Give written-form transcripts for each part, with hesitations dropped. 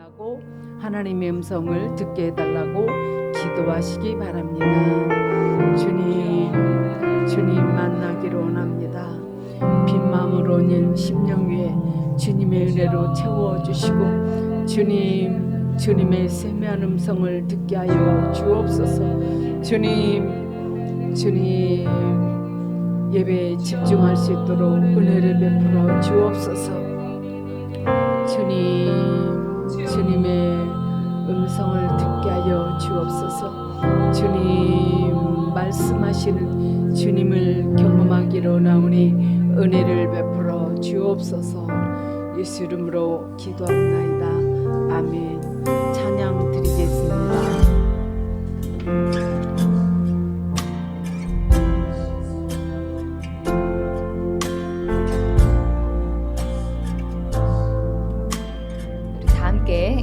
해달라고, 하나님의 음성을 듣게 해달라고 기도하시기 바랍니다. 주님 만나기를 원합니다. 빈 마음으로 온 심령 위에 주님의 은혜로 채워주시고 주님의 세미한 음성을 듣게 하여 주옵소서. 주님 예배에 집중할 수 있도록 은혜를 베풀어 주옵소서. 주님의 음성을 듣게 하여 주옵소서. 주님 말씀하시는 주님을 경험하기로 원하오니 은혜를 베풀어 주옵소서. 예수 이름으로 기도합나이다. 아멘. 찬양 드리겠습니다.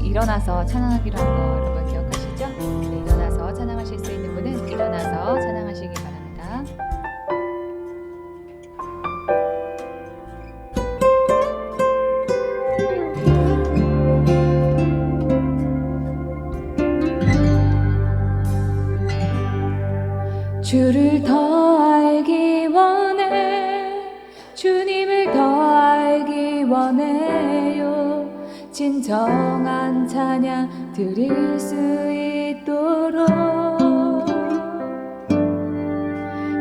일어나서 찬양하기로 한 거 여러분 기억하시죠? 네, 일어나서 찬양하실 수 있는 분은 일어나서 찬양하시기 바랍니다. 주를 더 알기 원해, 주님을 더 알기 원해요. 진정한 찬양 드릴 수 있도록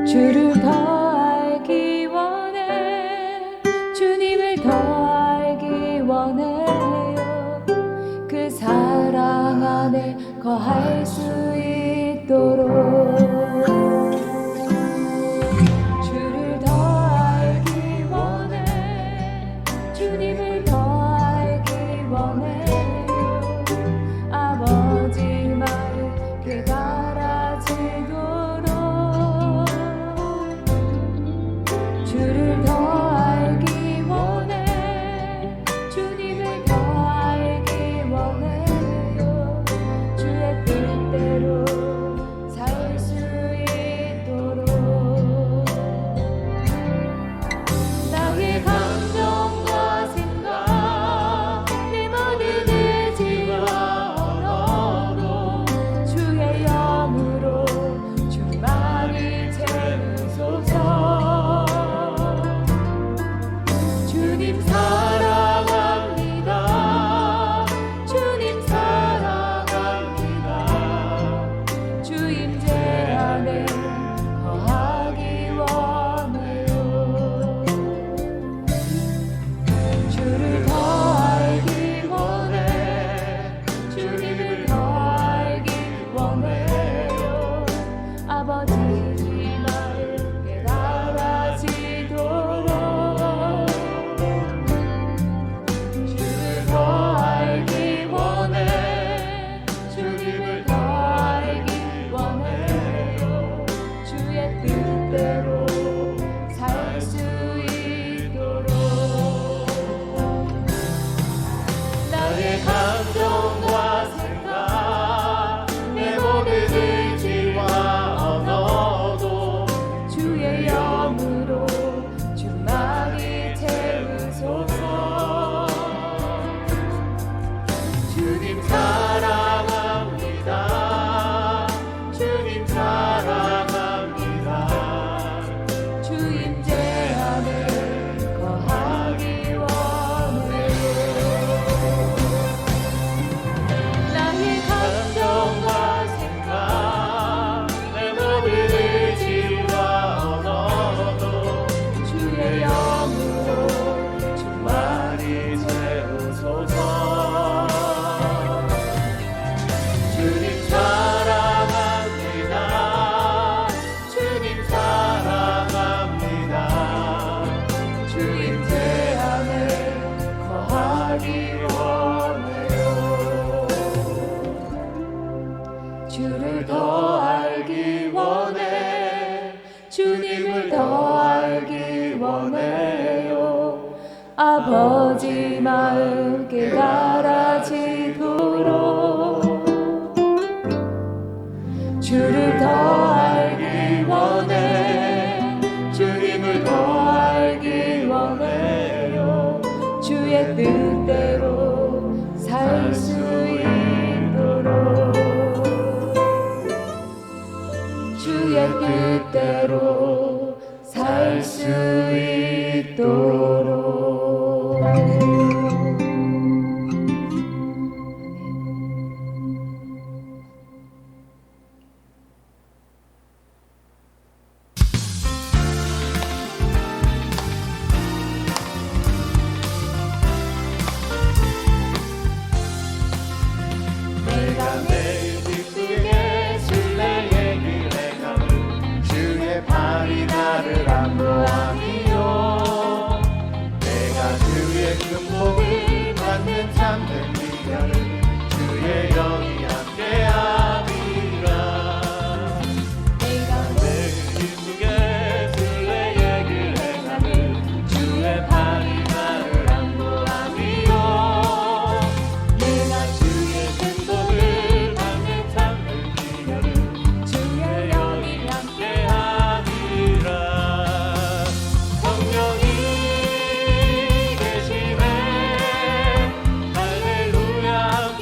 주를 더 알기 원해, 주님을 더 알기 원해요. 그 사랑 안에 거할 수 있도록 주를 더 알기 원해, 주님을 더 원해요. 아버지 마음 깨달아지도록 주를 더 알기 원해, 주님을 더 알기 원해요. 주의 뜻대로 살 수 있도록 나의 감정과 생각 주의 영으로 충만히 채우소서. 주님 사랑합니다. 주님 사랑합니다. 주 임재 안에 거하기 원해요. 주를 더 알기 원해, 주님을 더 알기 원해요. 아버지 마음 깨달아지도록 주를 더 알기 원해, 주님을 더 알기 원해요. 주의 뜻대로 살 수 있도록 나의 감정과 생각 내 모든 의지와 언어도 주의 영으로 충만히 채우소서. 주님 사랑합니다. 주님 사랑합니다. 주 임재 안에 거하기 원해요. 나의 감정과 생각 내 모든 의지와 언어도 주의 영으로 충만히 채우소서. 주님 사랑합니다. 주님 사랑합니다. 주 임재 안에 거하기 원해요. 주를 더 알기 원해, 주님을 더 알기 원해요. 아버지 마음 깨달아지도록 주를 더 알기 원해, 주님을 더 알기 원해요. 주의 뜻대로 살 수 찾는 이별은 주의 영이 함께함이라. 내가 내 기쁘게 술래얘기를 행하는 주의 팔이 나를 안보하리요. 내가 주의 행복을 받는 참는 기별은 주의 영이 함께함이라. 성령이 계시네 할렐루야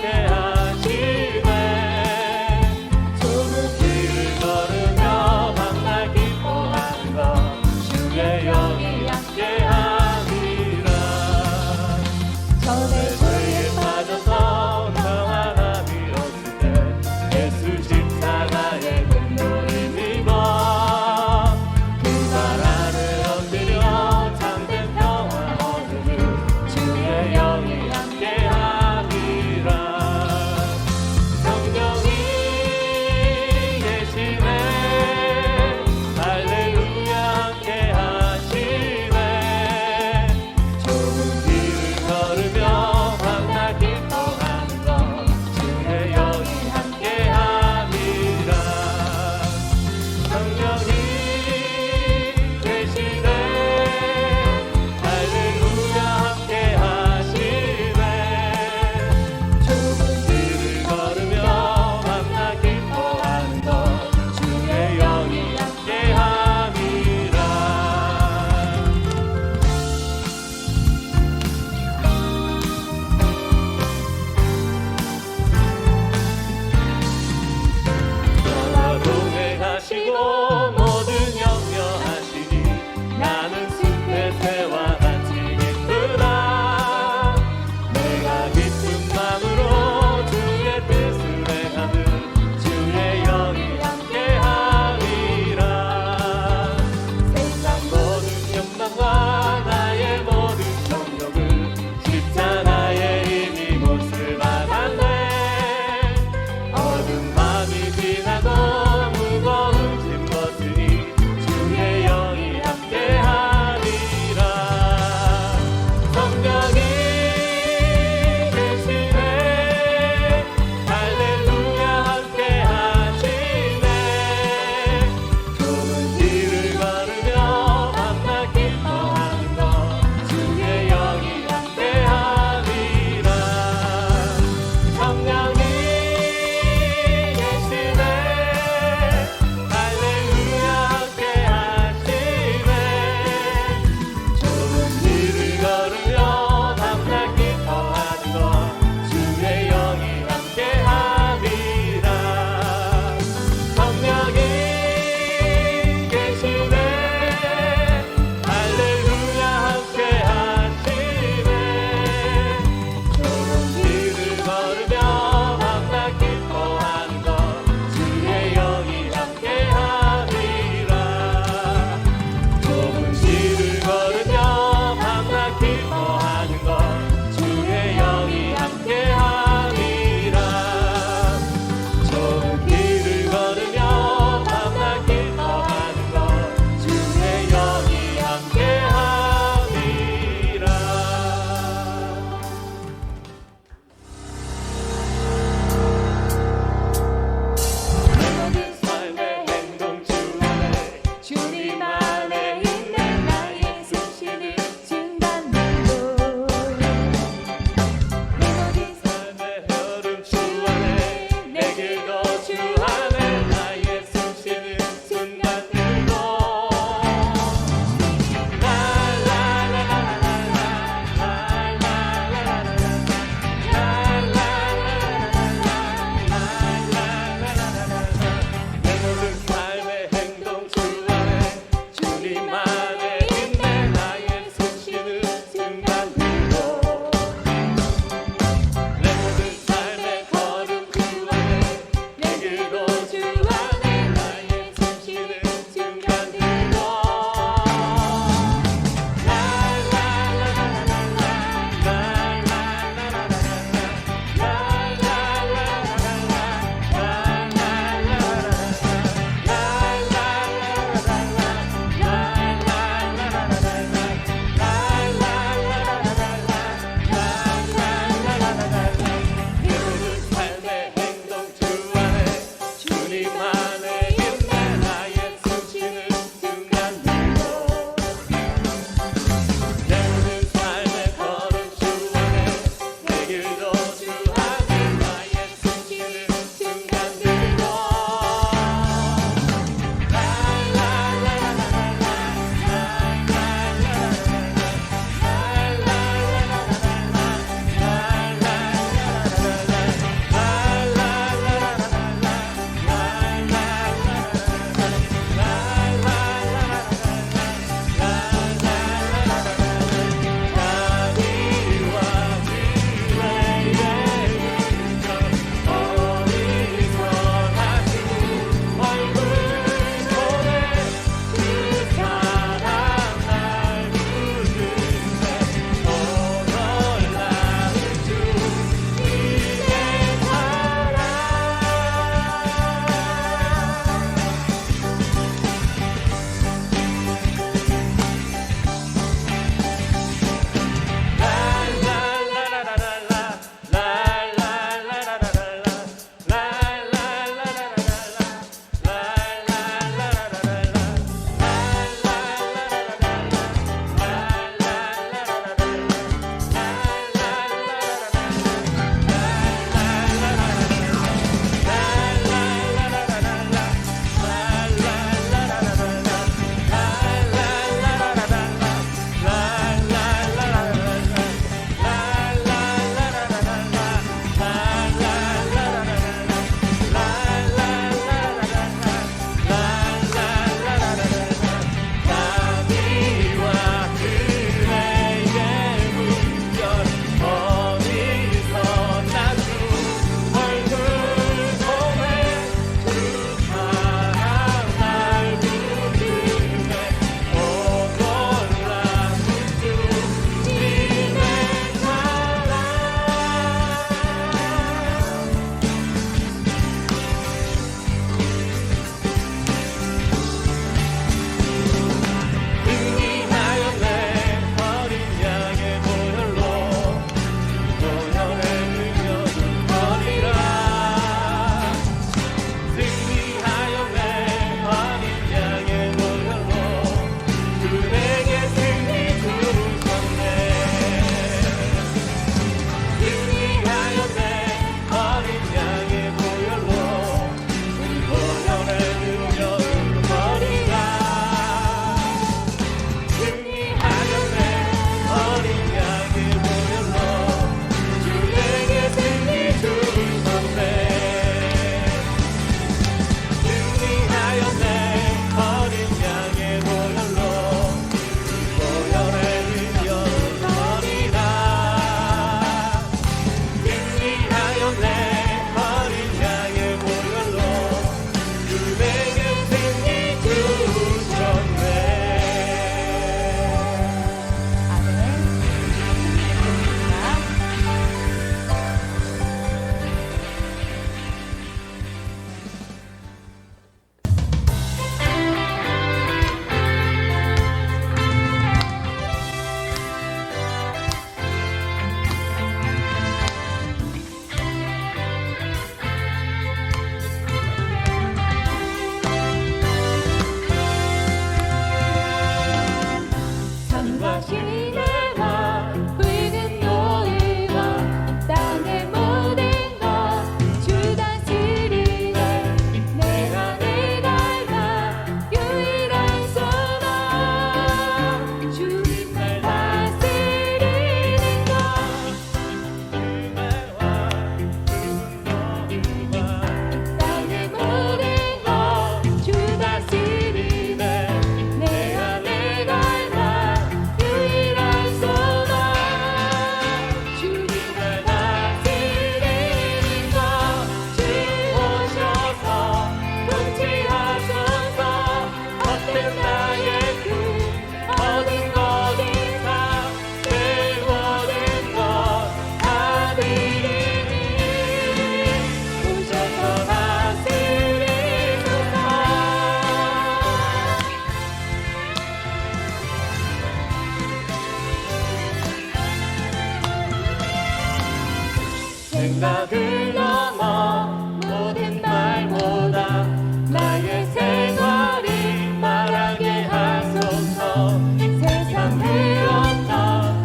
생각을 넘어 모든 말보다 나의 생활이 말하게 하소서. 세상 그 어떤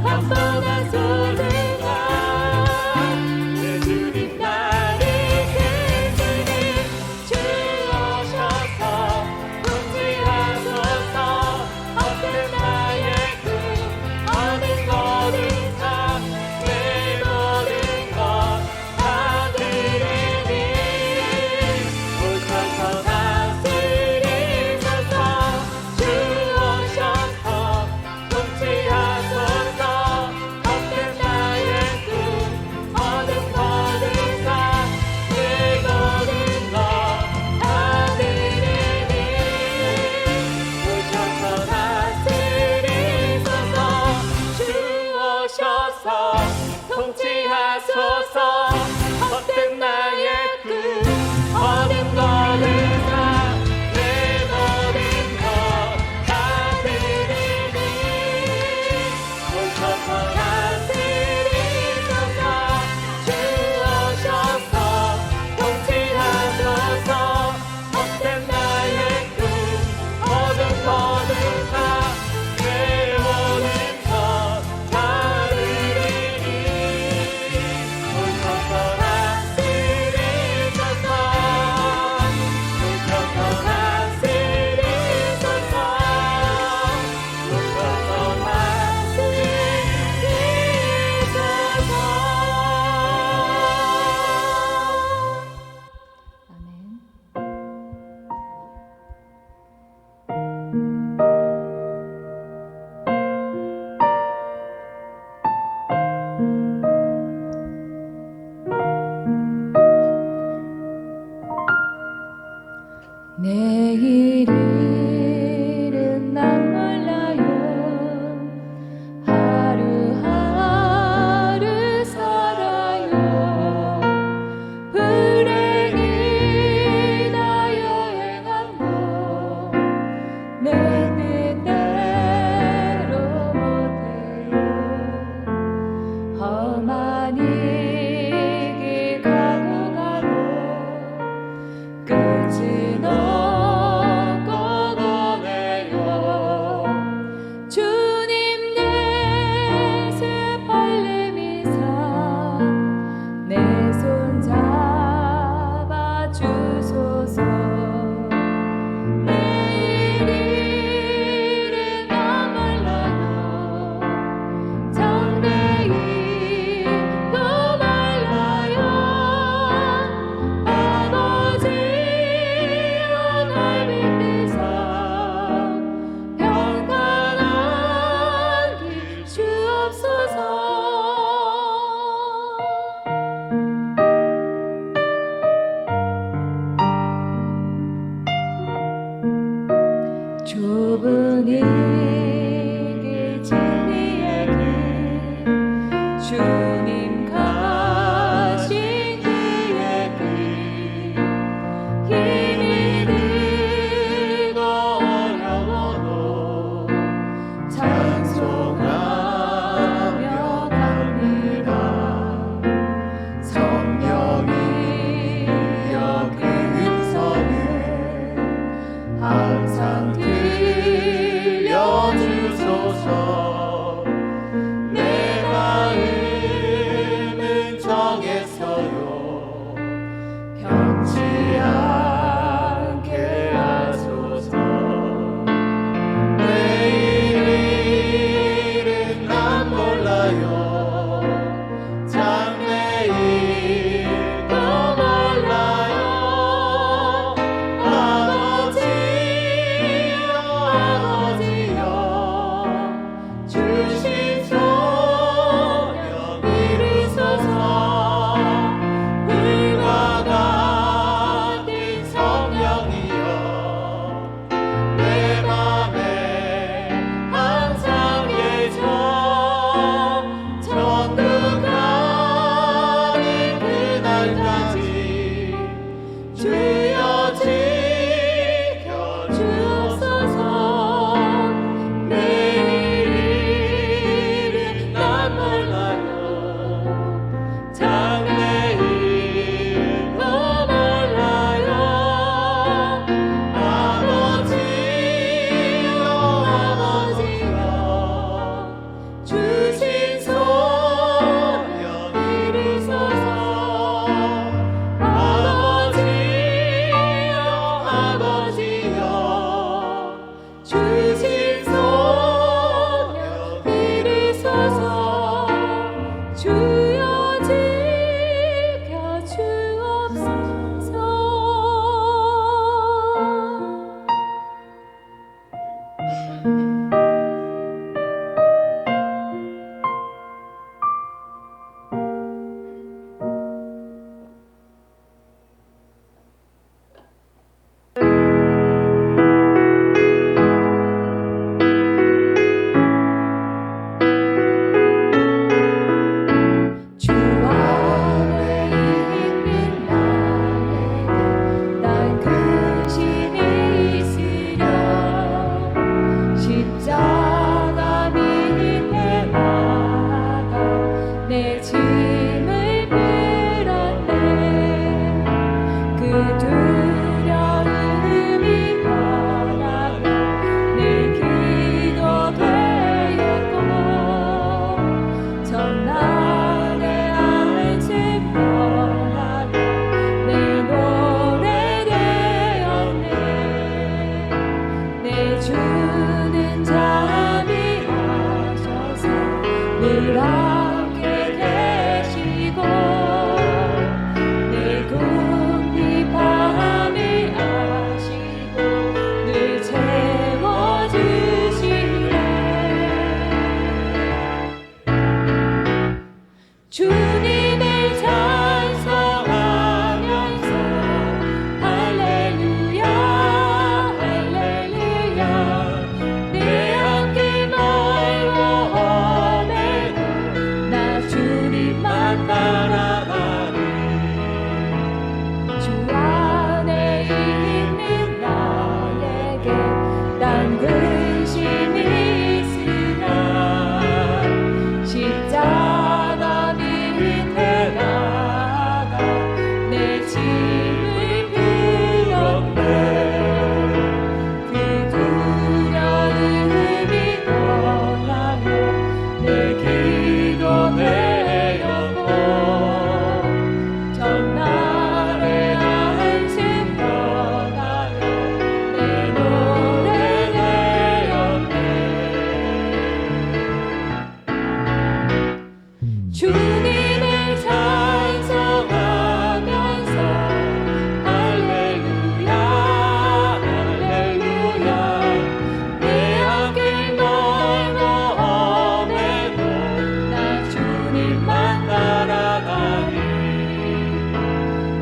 밤보다 소중한 내 주님 나를 세상에 주오셔서 통치하소서. 어떤 나의 꿈 어느 거리서 내 모든 것 다 드리리.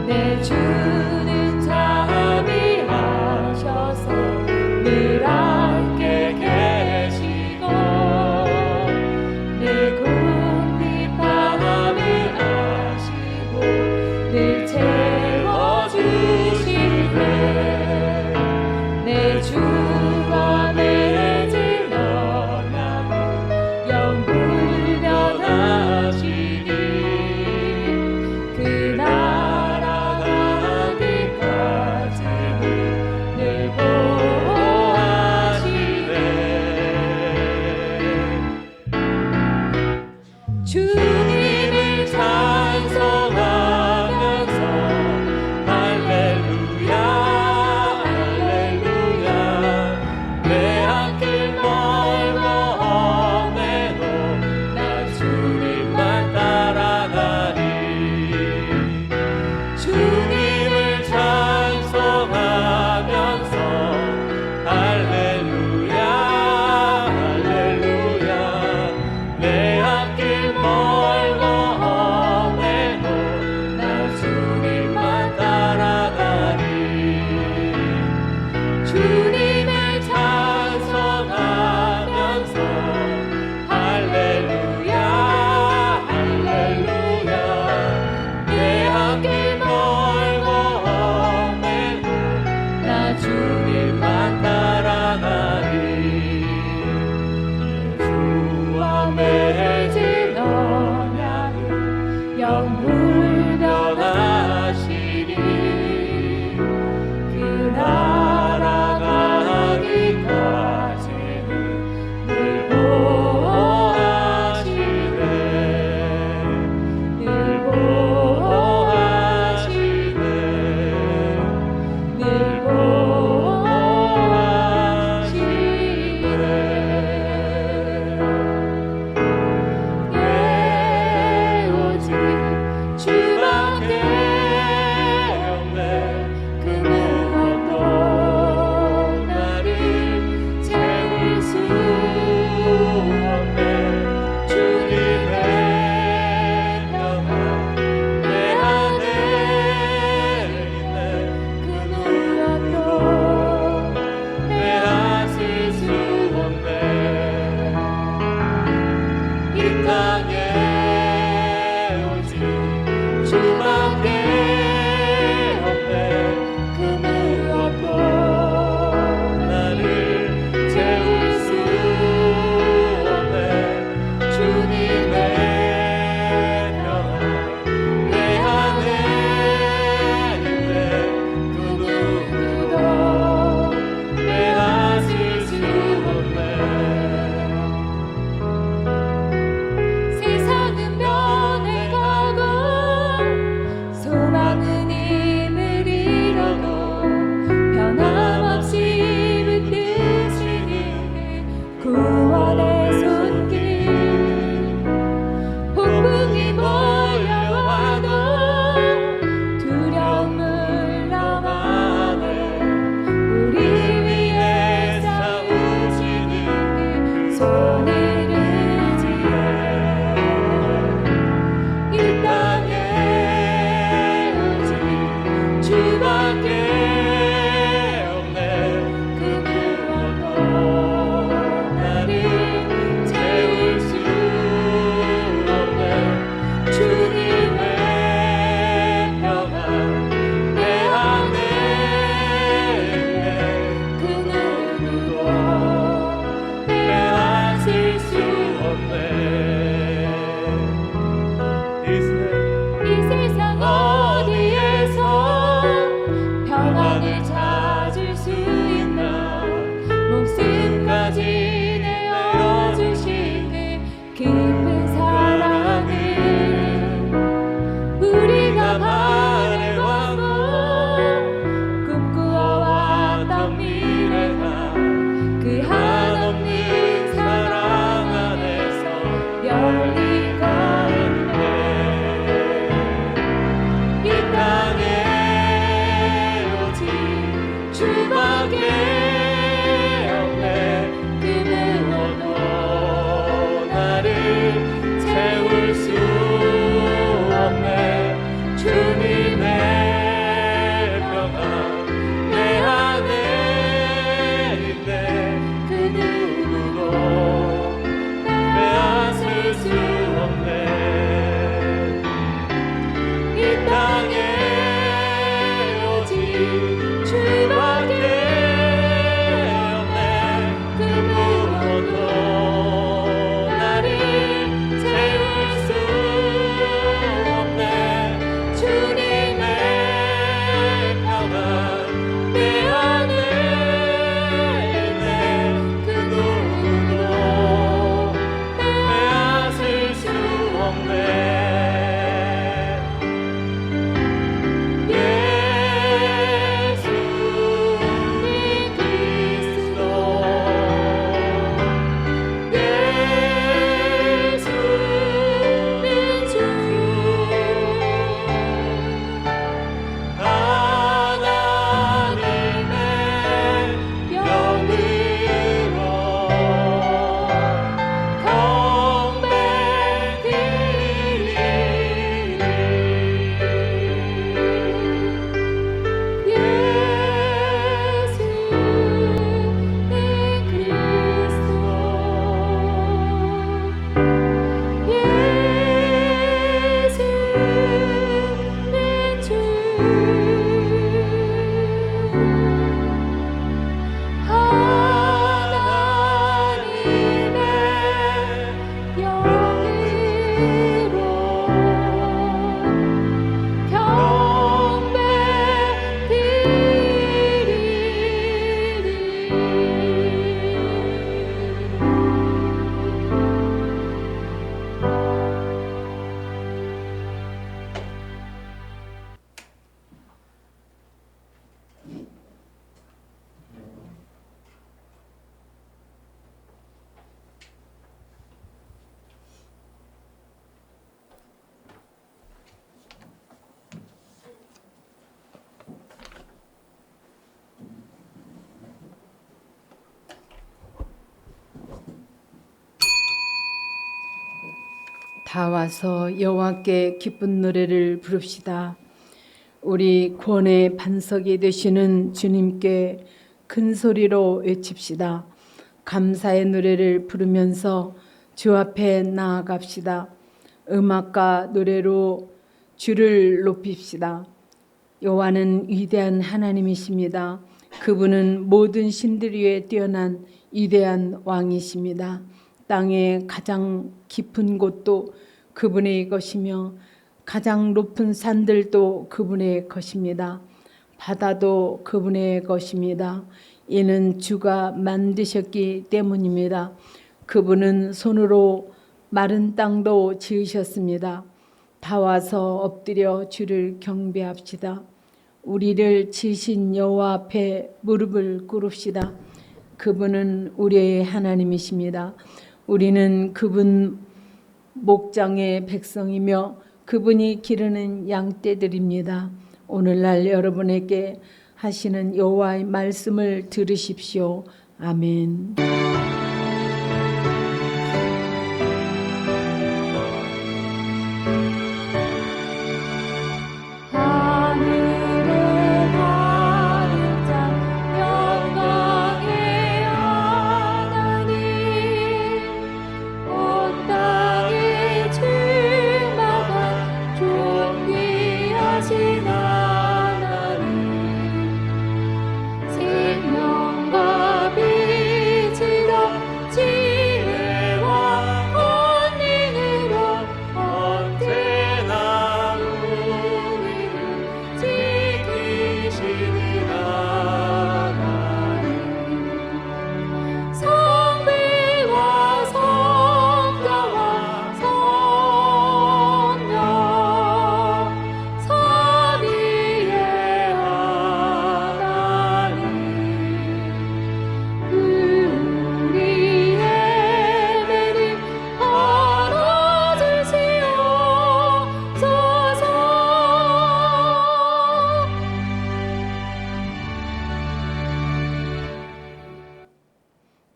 내 주는 자비하셔서 늘 함께 계시고 내 궁핍함을 아시고 늘 채워주시네 내 주와 맺은 언약을 영불변하시니 그 나라 가기까지는 늘 보호하시네 주님을 찬송하면서 할렐루야 할렐루야 내 앞길 멀고 험해도 나 주님만 따라가리 주님을 찬송하면서 할렐루야 할렐루야 내 앞길 멀고 험해도 나 주님만 따라가리 주님을 찬송하면서 할렐루야 할렐루야 내 앞길 멀고 험해도 나 주님만 따라가리 주와 맺은 언약을 영불변하시니 그 나라 가기까지는 늘 보호하시네 늘 보호하시네 늘 보호하시네 오직 주밖에 없네 그 무엇도 나를 채울 수 없네 주님의 평안 내 안에 있네 그 무엇도 빼앗을 수 없네 이 땅에 오직 주밖에 없네 그 무엇도 나를 채울 수 없네 주님의 평안 내 안에 있네 그 누구도 빼앗을 수 없네 세상은 변해가고 소망은 힘을 잃어도 변함없이 붙드시는 구원의 손길 폭풍이 몰려와도 두려움을 넘어내 우리 위해 싸우시는 손을 의지해 이 땅에 오직 주밖에 없네 그 무엇도 나를 채울 수 없네 주님의 평안 내 안에 있네 그 누구도 빼앗을 수 없네 이 세상 어디에서 다 와서 여호와께 기쁜 노래를 부릅시다. 우리 구원의 반석이 되시는 주님께 큰 소리로 외칩시다. 감사의 노래를 부르면서 주 앞에 나아갑시다. 음악과 노래로 주를 높입시다. 여호와는 위대한 하나님이십니다. 그분은 모든 신들 위에 뛰어난 위대한 왕이십니다. 땅의 가장 깊은 곳도 그분의 것이며 가장 높은 산들도 그분의 것입니다. 바다도 그분의 것입니다. 이는 주가 만드셨기 때문입니다. 그분은 손으로 마른 땅도 지으셨습니다. 다 와서 엎드려 주를 경배합시다. 우리를 지으신 여호와 앞에 무릎을 꿇읍시다. 그분은 우리의 하나님이십니다. 우리는 그분 목장의 백성이며 그분이 기르는 양떼들입니다. 오늘날 여러분에게 하시는 여호와의 말씀을 들으십시오. 아멘.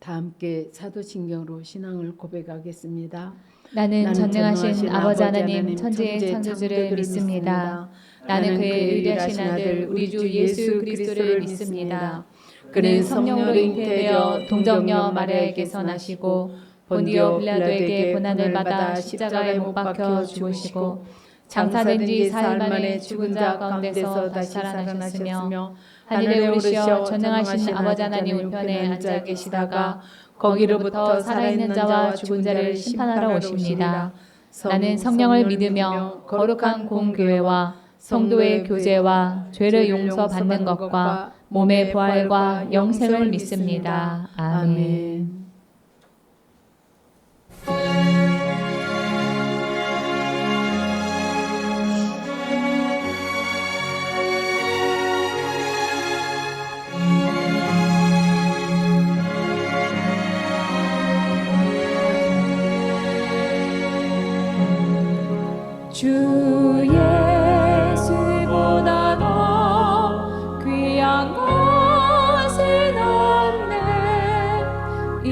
다 함께 사도신경으로 신앙을 고백하겠습니다. 나는 전능하신 아버지 하나님 천지의 창조주를 믿습니다. 나는 그의 의리하신 아들 우리 주 예수 그리스도를 믿습니다. 그는 성령으로 잉태되어 동정녀 마리아에게서 나시고 본디오 빌라도에게 고난을 받아 십자가에 못 박혀 죽으시고 장사된 지 사흘 만에 죽은 자 가운데서 다시 살아나셨으며 하늘에 오르시어 전능하신 아버지 하나님 우편에 앉아 계시다가 거기로부터 살아있는 자와 죽은 자를 심판하러 오십니다. 나는 성령을 믿으며 거룩한 공교회와 성도의 교제와 죄를 용서받는 것과 몸의 부활과 영생을 믿습니다. 아멘. 주 예수보다 더 귀한 것은 없네. 이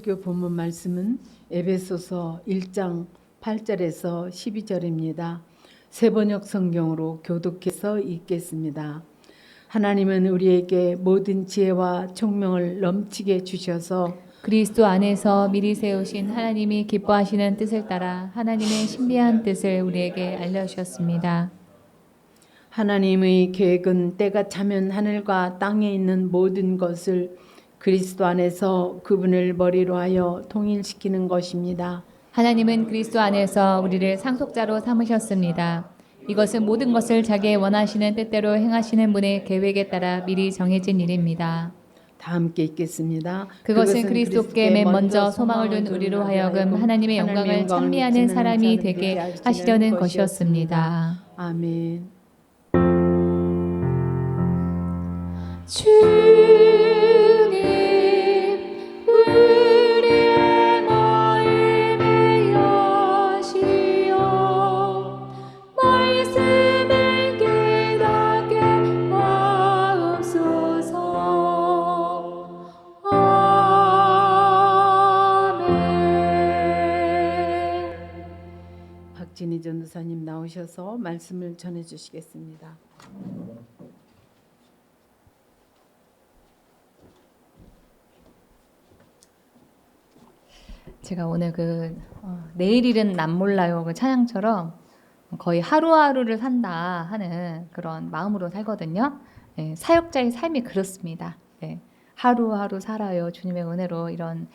설교 본문 말씀은 에베소서 1장 8절에서 12절입니다. 세번역 성경으로 교독해서 읽겠습니다. 하나님은 우리에게 모든 지혜와 총명을 넘치게 주셔서 그리스도 안에서 미리 세우신 하나님이 기뻐하시는 뜻을 따라 하나님의 신비한 뜻을 우리에게 알려주셨습니다. 하나님의 계획은 때가 차면 하늘과 땅에 있는 모든 것을 그리스도 안에서 그분을 머리로 하여 통일시키는 것입니다. 하나님은 그리스도 안에서 우리를 상속자로 삼으셨습니다. 이것은 모든 것을 자기의 원하시는 뜻대로 행하시는 분의 계획에 따라 미리 정해진 일입니다. 다 함께 읽겠습니다. 그것은 그리스도께 맨 먼저 소망을 둔 우리로 하여금 하나님의 영광을 찬미하는 사람이 되게 하시려는 것이었습니다. 아멘. 주님 우리의 마음을 여시어 말씀을 깨닫게 하옵소서. 아멘. 박진희 전도사님 나오셔서 말씀을 전해 주시겠습니다. 제가 오늘 내일일은 남 몰라요 그 찬양처럼 거의 하루하루를 산다 하는 그런 마음으로 살거든요. 네, 사역자의 삶이 그렇습니다. 네, 하루하루 살아요 주님의 은혜로 이런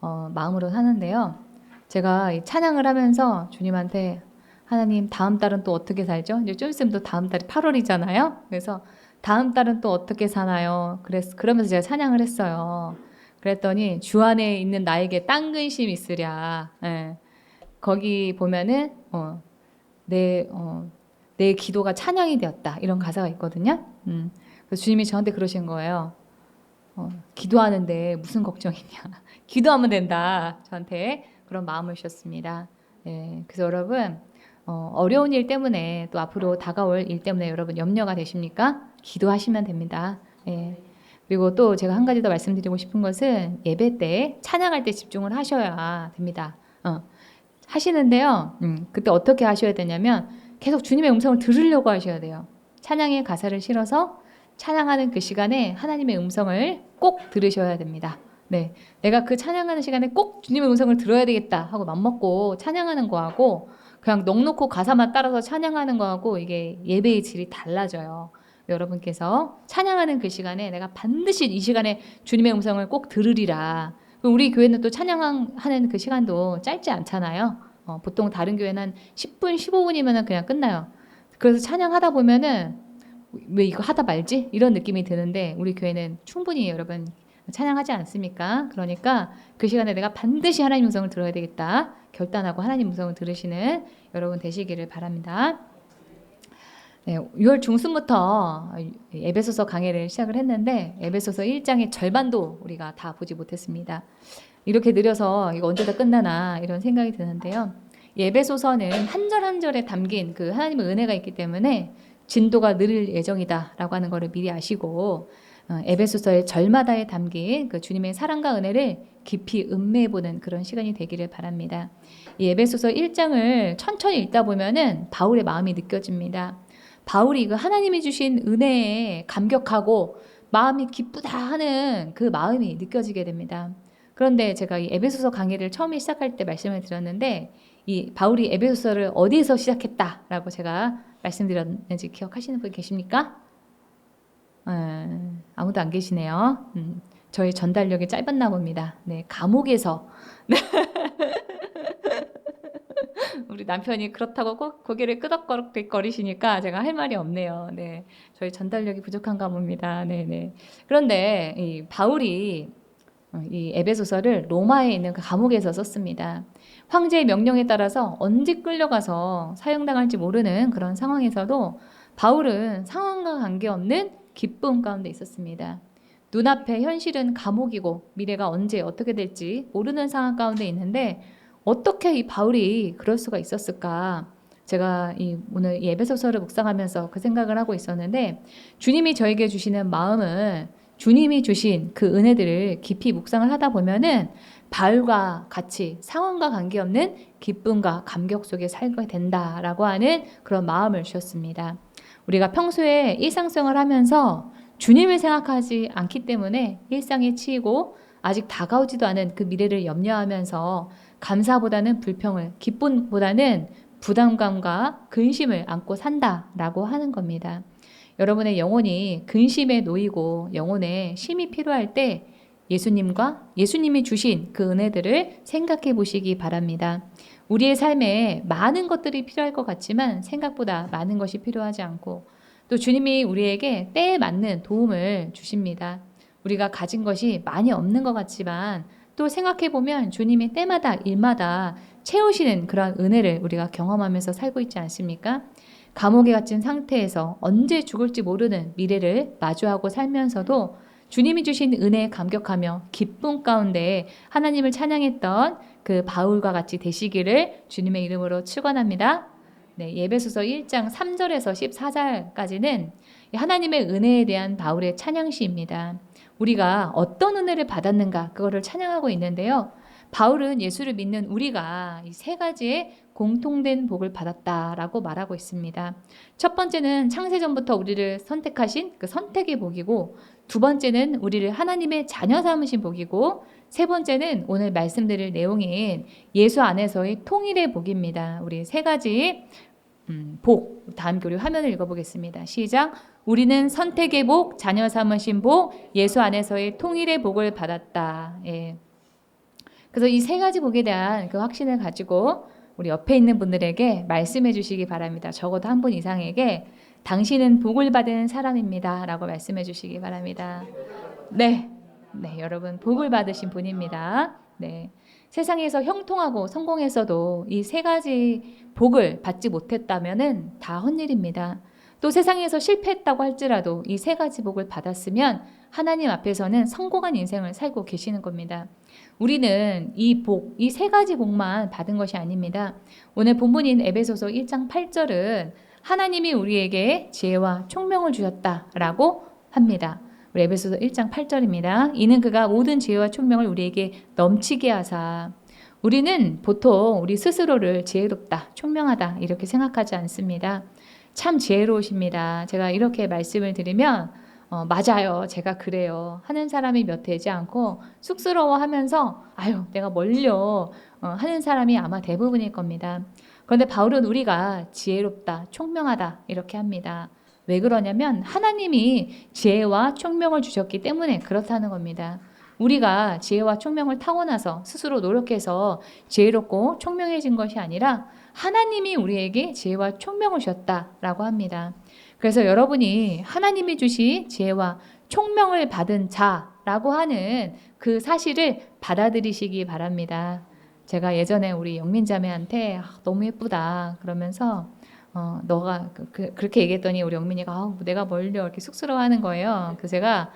마음으로 사는데요. 제가 이 찬양을 하면서 주님한테 하나님 다음 달은 또 어떻게 살죠? 이제 좀 있으면 또 다음 달이 8월이잖아요. 그래서 다음 달은 또 어떻게 사나요? 그러면서 제가 찬양을 했어요. 그랬더니 주 안에 있는 나에게 딴 근심 있으랴. 예. 거기 보면은 내 기도가 찬양이 되었다 이런 가사가 있거든요. 그래서 주님이 저한테 그러신 거예요. 기도하는데 무슨 걱정이냐. 기도하면 된다. 저한테 그런 마음을 주셨습니다. 예. 그래서 여러분 어려운 일 때문에 또 앞으로 다가올 일 때문에 여러분 염려가 되십니까? 기도하시면 됩니다. 예. 그리고 또 제가 한 가지 더 말씀드리고 싶은 것은 예배 때 찬양할 때 집중을 하셔야 됩니다. 하시는데요. 그때 어떻게 하셔야 되냐면 계속 주님의 음성을 들으려고 하셔야 돼요. 찬양의 가사를 실어서 찬양하는 그 시간에 하나님의 음성을 꼭 들으셔야 됩니다. 네, 내가 그 찬양하는 시간에 꼭 주님의 음성을 들어야 되겠다 하고 맘먹고 찬양하는 거하고 그냥 넋놓고 가사만 따라서 찬양하는 거하고 이게 예배의 질이 달라져요. 여러분께서 찬양하는 그 시간에 내가 반드시 이 시간에 주님의 음성을 꼭 들으리라. 우리 교회는 또 찬양하는 그 시간도 짧지 않잖아요. 보통 다른 교회는 한 10분, 15분이면 그냥 끝나요. 그래서 찬양하다 보면은 왜 이거 하다 말지? 이런 느낌이 드는데 우리 교회는 충분히 여러분 찬양하지 않습니까? 그러니까 그 시간에 내가 반드시 하나님 음성을 들어야 되겠다. 결단하고 하나님 음성을 들으시는 여러분 되시기를 바랍니다. 네, 6월 중순부터 에베소서 강해를 시작을 했는데 에베소서 1장의 절반도 우리가 다 보지 못했습니다. 이렇게 느려서 이거 언제 다 끝나나 이런 생각이 드는데요. 에베소서는 한 절 한 절에 담긴 그 하나님의 은혜가 있기 때문에 진도가 느릴 예정이다라고 하는 것을 미리 아시고 에베소서의 절마다에 담긴 그 주님의 사랑과 은혜를 깊이 음미해보는 그런 시간이 되기를 바랍니다. 이 에베소서 1장을 천천히 읽다 보면은 바울의 마음이 느껴집니다. 바울이 그 하나님이 주신 은혜에 감격하고 마음이 기쁘다 하는 그 마음이 느껴지게 됩니다. 그런데 제가 이 에베소서 강의를 처음에 시작할 때 말씀을 드렸는데 이 바울이 에베소서를 어디에서 시작했다라고 제가 말씀드렸는지 기억하시는 분 계십니까? 아무도 안 계시네요. 저희 전달력이 짧았나 봅니다. 네, 감옥에서. 우리 남편이 그렇다고 꼭 고개를 끄덕거리시니까 제가 할 말이 없네요. 네, 저희 전달력이 부족한가 봅니다. 네네. 그런데 이 바울이 이 에베소서를 로마에 있는 그 감옥에서 썼습니다. 황제의 명령에 따라서 언제 끌려가서 사형당할지 모르는 그런 상황에서도 바울은 상황과 관계없는 기쁨 가운데 있었습니다. 눈앞에 현실은 감옥이고 미래가 언제 어떻게 될지 모르는 상황 가운데 있는데 어떻게 이 바울이 그럴 수가 있었을까? 제가 오늘 이 에베소서를 묵상하면서 그 생각을 하고 있었는데 주님이 저에게 주시는 마음을 주님이 주신 그 은혜들을 깊이 묵상을 하다 보면은 바울과 같이 상황과 관계없는 기쁨과 감격 속에 살게 된다라고 하는 그런 마음을 주셨습니다. 우리가 평소에 일상생활을 하면서 주님을 생각하지 않기 때문에 일상에 치이고 아직 다가오지도 않은 그 미래를 염려하면서 감사보다는 불평을, 기쁨보다는 부담감과 근심을 안고 산다라고 하는 겁니다. 여러분의 영혼이 근심에 놓이고 영혼에 쉼이 필요할 때 예수님과 예수님이 주신 그 은혜들을 생각해 보시기 바랍니다. 우리의 삶에 많은 것들이 필요할 것 같지만 생각보다 많은 것이 필요하지 않고 또 주님이 우리에게 때에 맞는 도움을 주십니다. 우리가 가진 것이 많이 없는 것 같지만 또 생각해 보면 주님이 때마다 일마다 채우시는 그런 은혜를 우리가 경험하면서 살고 있지 않습니까? 감옥에 갇힌 상태에서 언제 죽을지 모르는 미래를 마주하고 살면서도 주님이 주신 은혜에 감격하며 기쁨 가운데 하나님을 찬양했던 그 바울과 같이 되시기를 주님의 이름으로 축원합니다. 네, 에베소서 1장 3절에서 14절까지는 하나님의 은혜에 대한 바울의 찬양시입니다. 우리가 어떤 은혜를 받았는가 그거를 찬양하고 있는데요. 바울은 예수를 믿는 우리가 이 세 가지의 공통된 복을 받았다라고 말하고 있습니다. 첫 번째는 창세전부터 우리를 선택하신 그 선택의 복이고, 두 번째는 우리를 하나님의 자녀 삼으신 복이고, 세 번째는 오늘 말씀드릴 내용인 예수 안에서의 통일의 복입니다. 우리 세 가지 복, 다음 교류 화면을 읽어보겠습니다. 시작. 우리는 선택의 복, 자녀 삼으신 복, 예수 안에서의 통일의 복을 받았다. 예. 그래서 이 세 가지 복에 대한 그 확신을 가지고 우리 옆에 있는 분들에게 말씀해 주시기 바랍니다. 적어도 한 분 이상에게 당신은 복을 받은 사람입니다 라고 말씀해 주시기 바랍니다. 네, 여러분 복을 받으신 분입니다. 네, 세상에서 형통하고 성공해서도 이 세 가지 복을 받지 못했다면은 다 헛일입니다. 또 세상에서 실패했다고 할지라도 이 세 가지 복을 받았으면 하나님 앞에서는 성공한 인생을 살고 계시는 겁니다. 우리는 이 복, 이 세 가지 복만 받은 것이 아닙니다. 오늘 본문인 에베소서 1장 8절은 하나님이 우리에게 지혜와 총명을 주셨다라고 합니다. 우리 에베소서 1장 8절입니다. 이는 그가 모든 지혜와 총명을 우리에게 넘치게 하사. 우리는 보통 우리 스스로를 지혜롭다, 총명하다 이렇게 생각하지 않습니다. 참 지혜로우십니다. 제가 이렇게 말씀을 드리면 맞아요, 제가 그래요 하는 사람이 몇 되지 않고 쑥스러워하면서 아유 내가 뭘요 하는 사람이 아마 대부분일 겁니다. 그런데 바울은 우리가 지혜롭다, 총명하다 이렇게 합니다. 왜 그러냐면 하나님이 지혜와 총명을 주셨기 때문에 그렇다는 겁니다. 우리가 지혜와 총명을 타고나서 스스로 노력해서 지혜롭고 총명해진 것이 아니라 하나님이 우리에게 지혜와 총명을 주셨다라고 합니다. 그래서 여러분이 하나님이 주신 지혜와 총명을 받은 자라고 하는 그 사실을 받아들이시기 바랍니다. 제가 예전에 우리 영민자매한테 너무 예쁘다 그러면서 너가 그렇게 얘기했더니 우리 영민이가 내가 뭘요 이렇게 쑥스러워하는 거예요. 그래서 제가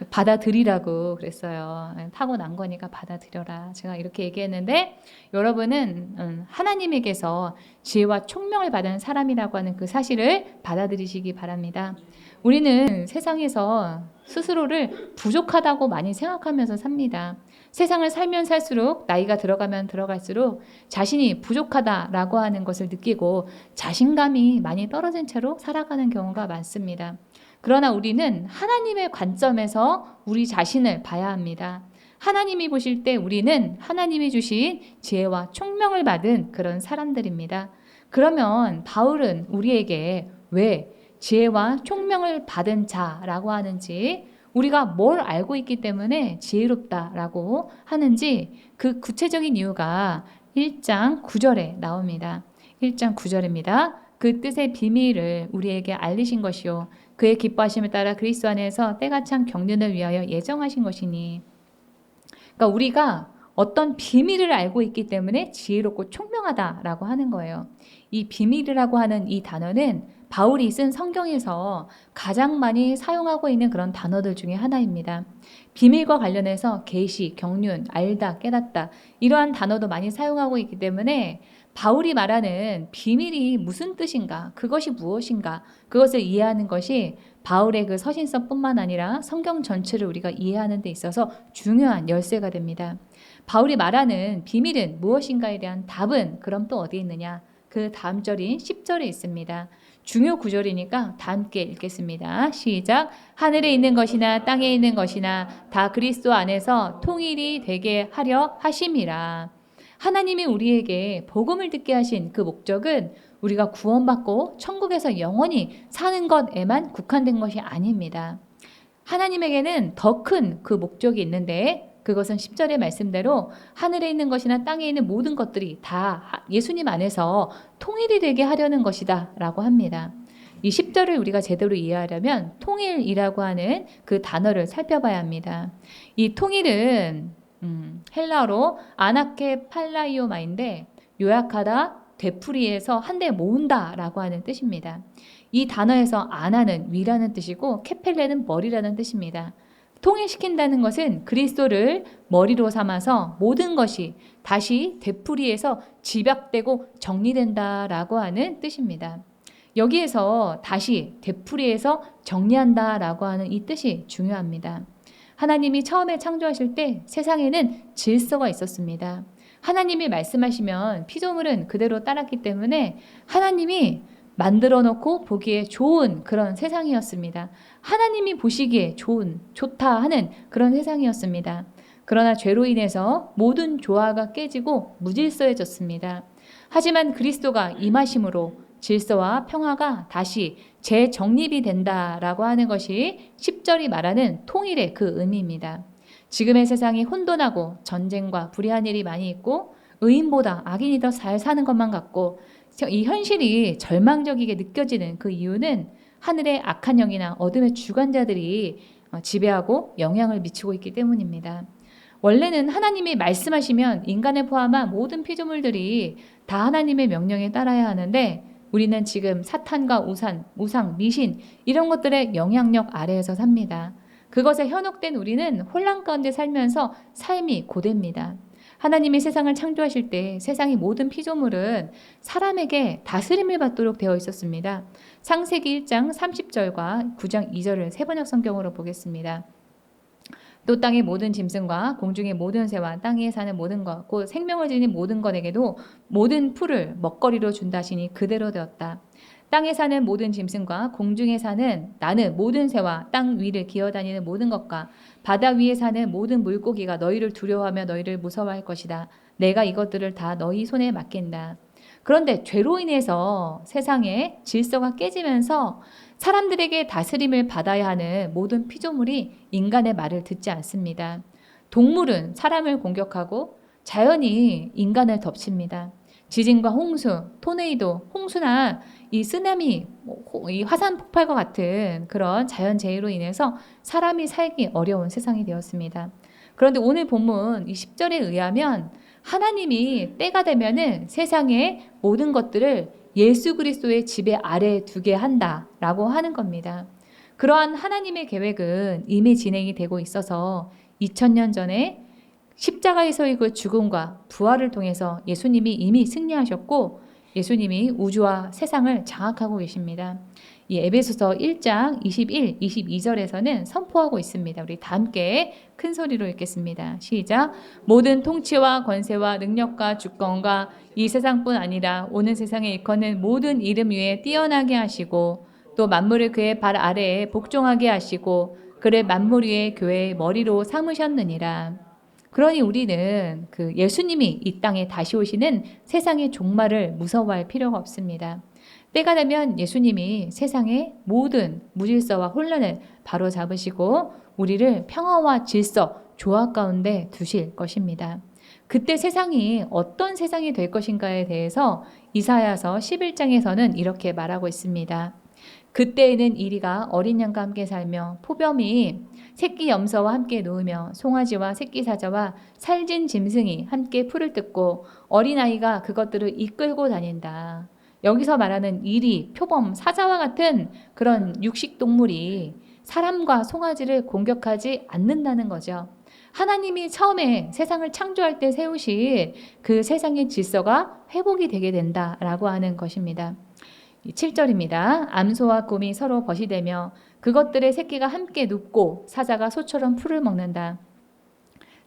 받아들이라고 그랬어요. 타고난 거니까 받아들여라. 제가 이렇게 얘기했는데 여러분은 하나님에게서 지혜와 총명을 받은 사람이라고 하는 그 사실을 받아들이시기 바랍니다. 우리는 세상에서 스스로를 부족하다고 많이 생각하면서 삽니다. 세상을 살면 살수록 나이가 들어가면 들어갈수록 자신이 부족하다라고 하는 것을 느끼고 자신감이 많이 떨어진 채로 살아가는 경우가 많습니다. 그러나 우리는 하나님의 관점에서 우리 자신을 봐야 합니다. 하나님이 보실 때 우리는 하나님이 주신 지혜와 총명을 받은 그런 사람들입니다. 그러면 바울은 우리에게 왜 지혜와 총명을 받은 자라고 하는지, 우리가 뭘 알고 있기 때문에 지혜롭다라고 하는지 그 구체적인 이유가 1장 9절에 나옵니다. 1장 9절입니다. 그 뜻의 비밀을 우리에게 알리신 것이요 그의 기뻐하심을 따라 그리스도 안에서 때가 찬 경륜을 위하여 예정하신 것이니. 그러니까 우리가 어떤 비밀을 알고 있기 때문에 지혜롭고 총명하다라고 하는 거예요. 이 비밀이라고 하는 이 단어는 바울이 쓴 성경에서 가장 많이 사용하고 있는 그런 단어들 중에 하나입니다. 비밀과 관련해서 계시, 경륜, 알다, 깨닫다 이러한 단어도 많이 사용하고 있기 때문에 바울이 말하는 비밀이 무슨 뜻인가, 그것이 무엇인가, 그것을 이해하는 것이 바울의 그 서신서뿐만 아니라 성경 전체를 우리가 이해하는 데 있어서 중요한 열쇠가 됩니다. 바울이 말하는 비밀은 무엇인가에 대한 답은 그럼 또 어디에 있느냐? 그 다음 절인 10절에 있습니다. 중요 구절이니까 다 함께 읽겠습니다. 시작. 하늘에 있는 것이나 땅에 있는 것이나 다 그리스도 안에서 통일이 되게 하려 하심이라. 하나님이 우리에게 복음을 듣게 하신 그 목적은 우리가 구원받고 천국에서 영원히 사는 것에만 국한된 것이 아닙니다. 하나님에게는 더 큰 그 목적이 있는데 그것은 10절의 말씀대로 하늘에 있는 것이나 땅에 있는 모든 것들이 다 예수님 안에서 통일이 되게 하려는 것이다 라고 합니다. 이 10절을 우리가 제대로 이해하려면 통일이라고 하는 그 단어를 살펴봐야 합니다. 이 통일은 헬라어로 아나케 팔라이오마인데 요약하다, 되풀이해서 한데 모은다 라고 하는 뜻입니다. 이 단어에서 아나는 위라는 뜻이고 케펠레는 머리라는 뜻입니다. 통일시킨다는 것은 그리스도를 머리로 삼아서 모든 것이 다시 되풀이해서 집약되고 정리된다라고 하는 뜻입니다. 여기에서 다시 되풀이해서 정리한다라고 하는 이 뜻이 중요합니다. 하나님이 처음에 창조하실 때 세상에는 질서가 있었습니다. 하나님이 말씀하시면 피조물은 그대로 따랐기 때문에 하나님이 만들어 놓고 보기에 좋은 그런 세상이었습니다. 하나님이 보시기에 좋다 하는 그런 세상이었습니다. 그러나 죄로 인해서 모든 조화가 깨지고 무질서해졌습니다. 하지만 그리스도가 임하심으로 질서와 평화가 다시 재정립이 된다라고 하는 것이 10절이 말하는 통일의 그 의미입니다. 지금의 세상이 혼돈하고 전쟁과 불의한 일이 많이 있고 의인보다 악인이 더 잘 사는 것만 같고 이 현실이 절망적이게 느껴지는 그 이유는 하늘의 악한 영이나 어둠의 주관자들이 지배하고 영향을 미치고 있기 때문입니다. 원래는 하나님이 말씀하시면 인간을 포함한 모든 피조물들이 다 하나님의 명령에 따라야 하는데 우리는 지금 사탄과 우상, 미신 이런 것들의 영향력 아래에서 삽니다. 그것에 현혹된 우리는 혼란 가운데 살면서 삶이 고됩니다. 하나님이 세상을 창조하실 때 세상의 모든 피조물은 사람에게 다스림을 받도록 되어 있었습니다. 창세기 1장 30절과 9장 2절을 세번역 성경으로 보겠습니다. 또 땅의 모든 짐승과 공중의 모든 새와 땅에 사는 모든 것, 곧 생명을 지닌 모든 것에게도 모든 풀을 먹거리로 준다 하시니 그대로 되었다. 땅에 사는 모든 짐승과 공중에 사는 나는 모든 새와 땅 위를 기어다니는 모든 것과 바다 위에 사는 모든 물고기가 너희를 두려워하며 너희를 무서워할 것이다. 내가 이것들을 다 너희 손에 맡긴다. 그런데 죄로 인해서 세상의 질서가 깨지면서 사람들에게 다스림을 받아야 하는 모든 피조물이 인간의 말을 듣지 않습니다. 동물은 사람을 공격하고 자연이 인간을 덮칩니다. 지진과 홍수, 토네이도, 홍수나 이 쓰나미, 이 화산 폭발과 같은 그런 자연재해로 인해서 사람이 살기 어려운 세상이 되었습니다. 그런데 오늘 본문 이 10절에 의하면 하나님이 때가 되면은 세상의 모든 것들을 예수 그리스도의 지배 아래에 두게 한다라고 하는 겁니다. 그러한 하나님의 계획은 이미 진행이 되고 있어서 2000년 전에 십자가에서의 그 죽음과 부활을 통해서 예수님이 이미 승리하셨고 예수님이 우주와 세상을 장악하고 계십니다. 이 에베소서 1장 21, 22절에서는 선포하고 있습니다. 우리 다 함께 큰 소리로 읽겠습니다. 시작. 모든 통치와 권세와 능력과 주권과 이 세상뿐 아니라 오는 세상에 일컫는 모든 이름 위에 뛰어나게 하시고 또 만물을 그의 발 아래에 복종하게 하시고 그를 만물 위에 교회의 머리로 삼으셨느니라. 그러니 우리는 그 예수님이 이 땅에 다시 오시는 세상의 종말을 무서워할 필요가 없습니다. 때가 되면 예수님이 세상의 모든 무질서와 혼란을 바로잡으시고 우리를 평화와 질서, 조화 가운데 두실 것입니다. 그때 세상이 어떤 세상이 될 것인가에 대해서 이사야서 11장에서는 이렇게 말하고 있습니다. 그때에는 이리가 어린 양과 함께 살며 포범이 새끼 염소와 함께 누우며 송아지와 새끼 사자와 살진 짐승이 함께 풀을 뜯고 어린아이가 그것들을 이끌고 다닌다. 여기서 말하는 이리, 표범, 사자와 같은 그런 육식동물이 사람과 송아지를 공격하지 않는다는 거죠. 하나님이 처음에 세상을 창조할 때 세우신 그 세상의 질서가 회복이 되게 된다라고 하는 것입니다. 7절입니다. 암소와 곰이 서로 벗이되며 그것들의 새끼가 함께 눕고 사자가 소처럼 풀을 먹는다.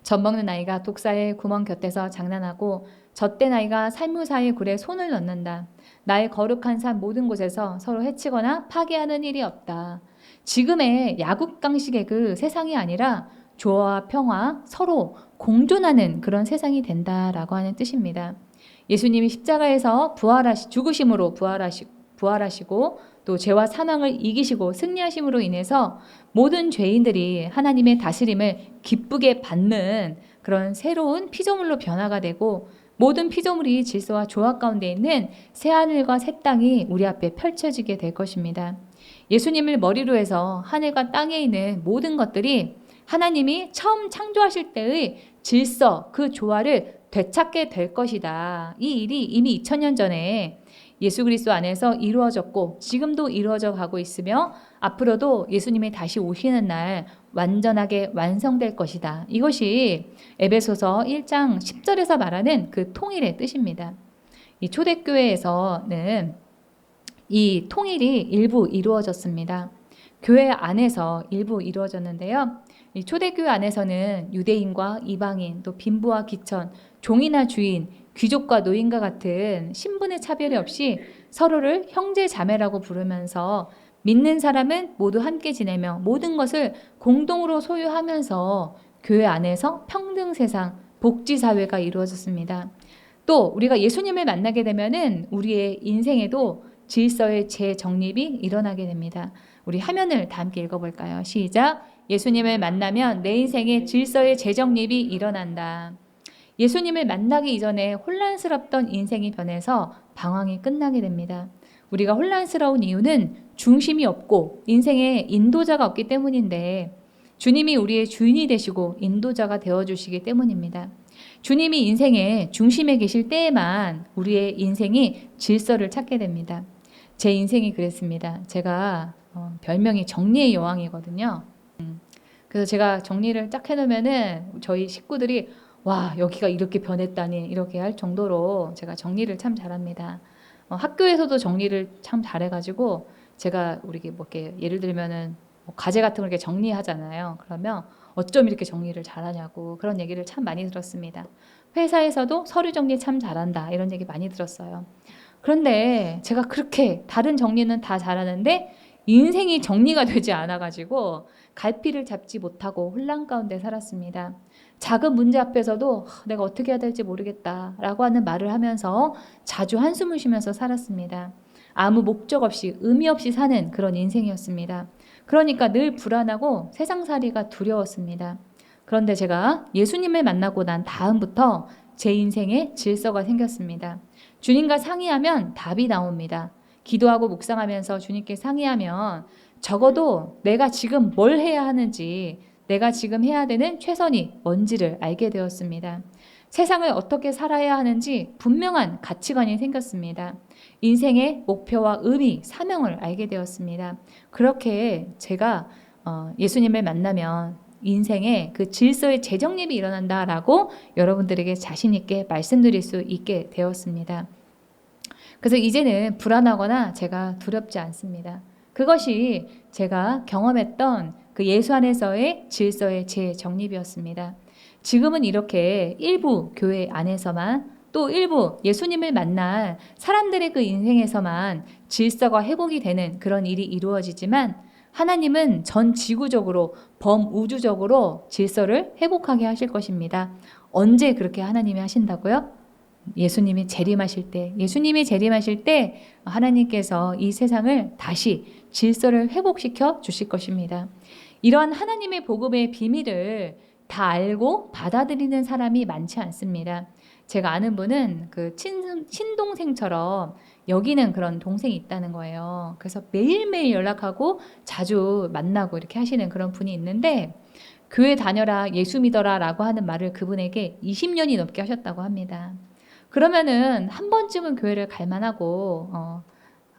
젖먹는 아이가 독사의 구멍 곁에서 장난하고 젖된 아이가 살무사의 굴에 손을 넣는다. 나의 거룩한 산 모든 곳에서 서로 해치거나 파괴하는 일이 없다. 지금의 야국강식의 그 세상이 아니라 조화와 평화, 서로 공존하는 그런 세상이 된다라고 하는 뜻입니다. 예수님이 십자가에서 죽으심으로 부활하시고 또 죄와 사망을 이기시고 승리하심으로 인해서 모든 죄인들이 하나님의 다스림을 기쁘게 받는 그런 새로운 피조물로 변화가 되고 모든 피조물이 질서와 조화 가운데 있는 새하늘과 새 땅이 우리 앞에 펼쳐지게 될 것입니다. 예수님을 머리로 해서 하늘과 땅에 있는 모든 것들이 하나님이 처음 창조하실 때의 질서, 그 조화를 되찾게 될 것이다. 이 일이 이미 2000년 전에 예수 그리스도 안에서 이루어졌고 지금도 이루어져 가고 있으며 앞으로도 예수님이 다시 오시는 날 완전하게 완성될 것이다. 이것이 에베소서 1장 10절에서 말하는 그 통일의 뜻입니다. 이 초대교회에서는 이 통일이 일부 이루어졌습니다. 교회 안에서 일부 이루어졌는데요. 이 초대교회 안에서는 유대인과 이방인, 또 빈부와 기천, 종이나 주인, 귀족과 노인과 같은 신분의 차별이 없이 서로를 형제 자매라고 부르면서 믿는 사람은 모두 함께 지내며 모든 것을 공동으로 소유하면서 교회 안에서 평등 세상, 복지 사회가 이루어졌습니다. 또 우리가 예수님을 만나게 되면은 우리의 인생에도 질서의 재정립이 일어나게 됩니다. 우리 화면을 다 함께 읽어볼까요? 시작! 예수님을 만나면 내 인생에 질서의 재정립이 일어난다. 예수님을 만나기 이전에 혼란스럽던 인생이 변해서 방황이 끝나게 됩니다. 우리가 혼란스러운 이유는 중심이 없고 인생에 인도자가 없기 때문인데 주님이 우리의 주인이 되시고 인도자가 되어주시기 때문입니다. 주님이 인생의 중심에 계실 때에만 우리의 인생이 질서를 찾게 됩니다. 제 인생이 그랬습니다. 제가 별명이 정리의 여왕이거든요. 그래서 제가 정리를 딱 해놓으면은 저희 식구들이 와, 여기가 이렇게 변했다니 이렇게 할 정도로 제가 정리를 참 잘합니다. 학교에서도 정리를 참 잘해가지고 제가 우리 뭐 이렇게 예를 들면은 뭐 과제 같은 걸 이렇게 정리하잖아요. 그러면 어쩜 이렇게 정리를 잘하냐고 그런 얘기를 참 많이 들었습니다. 회사에서도 서류 정리 참 잘한다 이런 얘기 많이 들었어요. 그런데 제가 그렇게 다른 정리는 다 잘하는데 인생이 정리가 되지 않아가지고 갈피를 잡지 못하고 혼란 가운데 살았습니다. 작은 문제 앞에서도 내가 어떻게 해야 될지 모르겠다라고 하는 말을 하면서 자주 한숨을 쉬면서 살았습니다. 아무 목적 없이 의미 없이 사는 그런 인생이었습니다. 그러니까 늘 불안하고 세상살이가 두려웠습니다. 그런데 제가 예수님을 만나고 난 다음부터 제 인생에 질서가 생겼습니다. 주님과 상의하면 답이 나옵니다. 기도하고 묵상하면서 주님께 상의하면 적어도 내가 지금 뭘 해야 하는지, 내가 지금 해야 되는 최선이 뭔지를 알게 되었습니다. 세상을 어떻게 살아야 하는지 분명한 가치관이 생겼습니다. 인생의 목표와 의미, 사명을 알게 되었습니다. 그렇게 제가 예수님을 만나면 인생의 그 질서의 재정립이 일어난다라고 여러분들에게 자신 있게 말씀드릴 수 있게 되었습니다. 그래서 이제는 불안하거나 제가 두렵지 않습니다. 그것이 제가 경험했던 그 예수 안에서의 질서의 재정립이었습니다. 지금은 이렇게 일부 교회 안에서만 또 일부 예수님을 만난 사람들의 그 인생에서만 질서가 회복이 되는 그런 일이 이루어지지만 하나님은 전 지구적으로 범우주적으로 질서를 회복하게 하실 것입니다. 언제 그렇게 하나님이 하신다고요? 예수님이 재림하실 때 하나님께서 이 세상을 다시 질서를 회복시켜 주실 것입니다. 이러한 하나님의 복음의 비밀을 다 알고 받아들이는 사람이 많지 않습니다. 제가 아는 분은 그 친동생처럼 여기는 그런 동생이 있다는 거예요. 그래서 매일매일 연락하고 자주 만나고 이렇게 하시는 그런 분이 있는데 교회 다녀라, 예수 믿어라 라고 하는 말을 그분에게 20년이 넘게 하셨다고 합니다. 그러면은 한 번쯤은 교회를 갈 만하고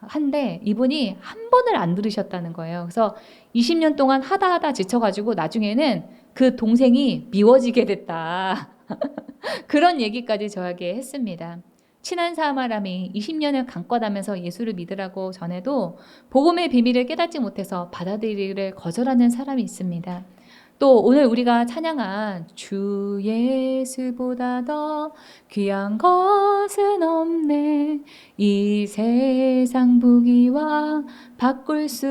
한데 이분이 한 번을 안 들으셨다는 거예요. 그래서 20년 동안 하다 지쳐가지고 나중에는 그 동생이 미워지게 됐다. 그런 얘기까지 저에게 했습니다. 친한 사람이 20년을 강권하면서 예수를 믿으라고 전해도 복음의 비밀을 깨닫지 못해서 받아들이기를 거절하는 사람이 있습니다. 또 오늘 우리가 찬양한 주 예수보다 더 귀한 것은 없네. 이 세상 부귀와 바꿀 수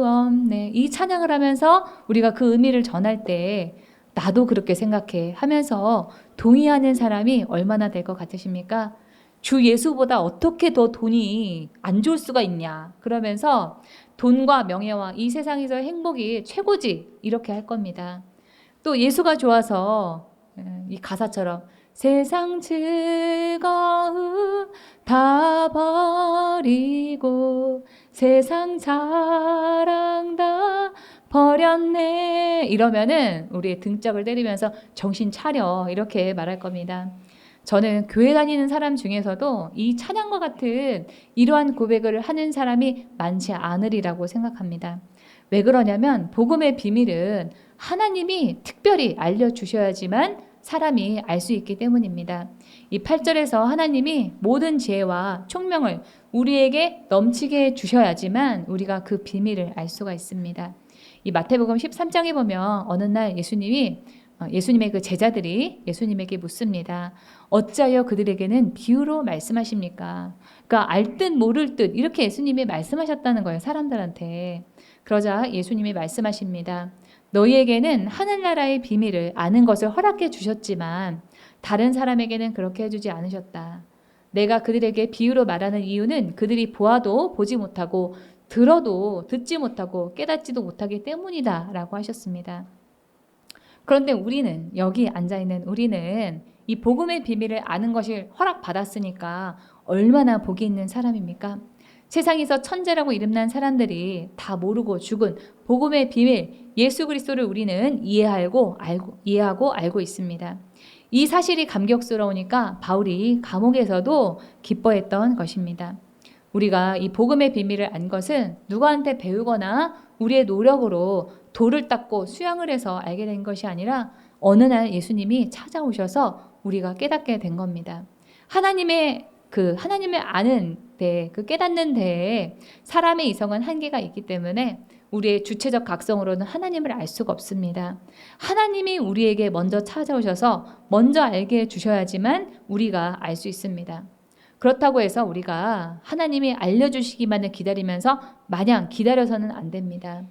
없네. 이 찬양을 하면서 우리가 그 의미를 전할 때 나도 그렇게 생각해 하면서 동의하는 사람이 얼마나 될 것 같으십니까? 주 예수보다 어떻게 더 돈이 안 좋을 수가 있냐. 그러면서 돈과 명예와 이 세상에서의 행복이 최고지 이렇게 할 겁니다. 또 예수가 좋아서 이 가사처럼 세상 즐거움 다 버리고 세상 자랑 다 버렸네 이러면은 우리의 등짝을 때리면서 정신 차려 이렇게 말할 겁니다. 저는 교회 다니는 사람 중에서도 이 찬양과 같은 이러한 고백을 하는 사람이 많지 않으리라고 생각합니다. 왜 그러냐면 복음의 비밀은 하나님이 특별히 알려주셔야지만 사람이 알 수 있기 때문입니다. 이 8절에서 하나님이 모든 지혜와 총명을 우리에게 넘치게 주셔야지만 우리가 그 비밀을 알 수가 있습니다. 이 마태복음 13장에 보면 어느 날 예수님의 그 제자들이 예수님에게 묻습니다. 어찌하여 그들에게는 비유로 말씀하십니까? 그러니까 알 듯 모를 듯 이렇게 예수님이 말씀하셨다는 거예요. 사람들한테. 그러자 예수님이 말씀하십니다. 너희에게는 하늘나라의 비밀을 아는 것을 허락해 주셨지만 다른 사람에게는 그렇게 해주지 않으셨다. 내가 그들에게 비유로 말하는 이유는 그들이 보아도 보지 못하고 들어도 듣지 못하고 깨닫지도 못하기 때문이다 라고 하셨습니다. 그런데 우리는 여기 앉아있는 우리는 이 복음의 비밀을 아는 것을 허락받았으니까 얼마나 복이 있는 사람입니까? 세상에서 천재라고 이름난 사람들이 다 모르고 죽은 복음의 비밀 예수 그리스도를 우리는 이해하고 알고 있습니다. 이 사실이 감격스러우니까 바울이 감옥에서도 기뻐했던 것입니다. 우리가 이 복음의 비밀을 안 것은 누구한테 배우거나 우리의 노력으로 돌을 닦고 수양을 해서 알게 된 것이 아니라 어느 날 예수님이 찾아오셔서 우리가 깨닫게 된 겁니다. 하나님을 아는 데, 그 깨닫는 데에 사람의 이성은 한계가 있기 때문에 우리의 주체적 각성으로는 하나님을 알 수가 없습니다. 하나님이 우리에게 먼저 찾아오셔서 먼저 알게 해주셔야지만 우리가 알 수 있습니다. 그렇다고 해서 우리가 하나님이 알려주시기만을 기다리면서 마냥 기다려서는 안 됩니다.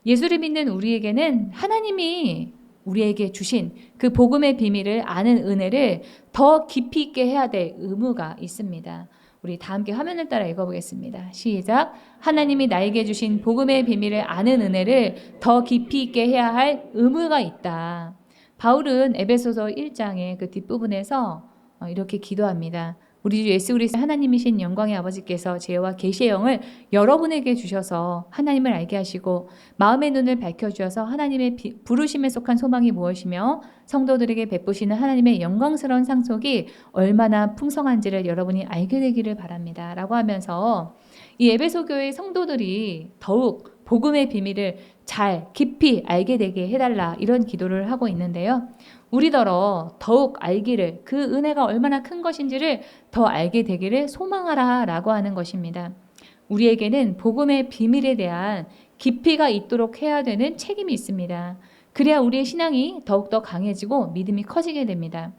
예수를 믿는 우리에게는 하나님이 우리에게 주신 그 복음의 비밀을 아는 은혜를 더 깊이 있게 해야 될 의무가 있습니다. 우리 다 함께 화면을 따라 읽어보겠습니다. 시작. 하나님이 나에게 주신 복음의 비밀을 아는 은혜를 더 깊이 있게 해야 할 의무가 있다. 바울은 에베소서 1장의 그 뒷부분에서 이렇게 기도합니다. 우리 주 예수 그리스도 하나님이신 영광의 아버지께서 지혜와 계시의 영을 여러분에게 주셔서 하나님을 알게 하시고 마음의 눈을 밝혀주셔서 하나님의 부르심에 속한 소망이 무엇이며 성도들에게 베푸시는 하나님의 영광스러운 상속이 얼마나 풍성한지를 여러분이 알게 되기를 바랍니다. 라고 하면서 이 에베소 교회의 성도들이 더욱 복음의 비밀을 잘 깊이 알게 되게 해달라 이런 기도를 하고 있는데요. 우리더러 더욱 알기를 그 은혜가 얼마나 큰 것인지를 더 알게 되기를 소망하라 라고 하는 것입니다. 우리에게는 복음의 비밀에 대한 깊이가 있도록 해야 되는 책임이 있습니다. 그래야 우리의 신앙이 더욱더 강해지고 믿음이 커지게 됩니다.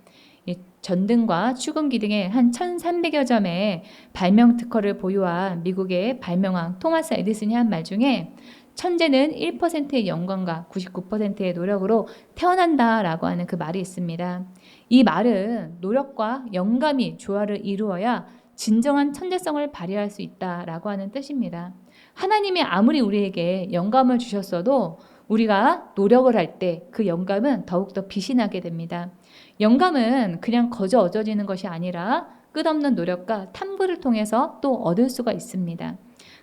전등과 축음기 등의 한 1300여 점의 발명 특허를 보유한 미국의 발명왕 토마스 에디슨이 한 말 중에 천재는 1%의 영광과 99%의 노력으로 태어난다라고 하는 그 말이 있습니다. 이 말은 노력과 영감이 조화를 이루어야 진정한 천재성을 발휘할 수 있다라고 하는 뜻입니다. 하나님이 아무리 우리에게 영감을 주셨어도 우리가 노력을 할 때 그 영감은 더욱더 빛이 나게 됩니다. 영감은 그냥 거저 얻어지는 것이 아니라 끝없는 노력과 탐구를 통해서 또 얻을 수가 있습니다.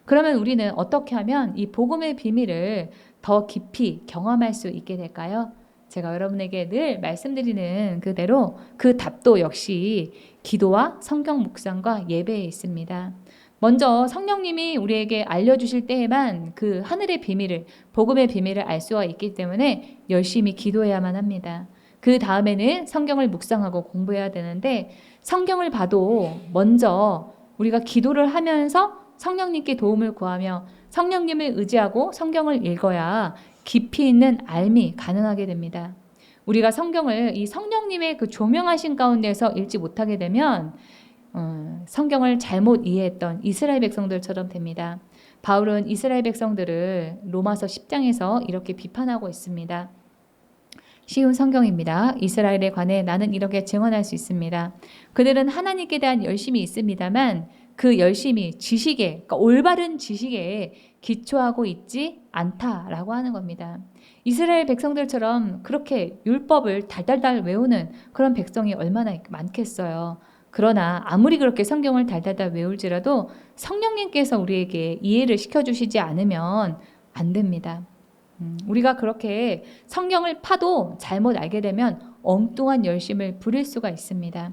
그러면 우리는 어떻게 하면 이 복음의 비밀을 더 깊이 경험할 수 있게 될까요? 제가 여러분에게 늘 말씀드리는 그대로 그 답도 역시 기도와 성경 묵상과 예배에 있습니다. 먼저 성령님이 우리에게 알려주실 때에만 그 하늘의 비밀을, 복음의 비밀을 알 수가 있기 때문에 열심히 기도해야만 합니다. 그 다음에는 성경을 묵상하고 공부해야 되는데 성경을 봐도 먼저 우리가 기도를 하면서 성령님께 도움을 구하며 성령님을 의지하고 성경을 읽어야 깊이 있는 알미 가능하게 됩니다. 우리가 성경을 이 성령님의 그 조명하신 가운데서 읽지 못하게 되면 성경을 잘못 이해했던 이스라엘 백성들처럼 됩니다. 바울은 이스라엘 백성들을 로마서 10장에서 이렇게 비판하고 있습니다. 쉬운 성경입니다. 이스라엘에 관해 나는 이렇게 증언할 수 있습니다. 그들은 하나님께 대한 열심이 있습니다만 그 열심이 지식에, 그러니까 올바른 지식에 기초하고 있지 않다라고 하는 겁니다. 이스라엘 백성들처럼 그렇게 율법을 달달달 외우는 그런 백성이 얼마나 많겠어요. 그러나 아무리 그렇게 성경을 달달달 외울지라도 성령님께서 우리에게 이해를 시켜주시지 않으면 안 됩니다. 우리가 그렇게 성경을 파도 잘못 알게 되면 엉뚱한 열심을 부릴 수가 있습니다.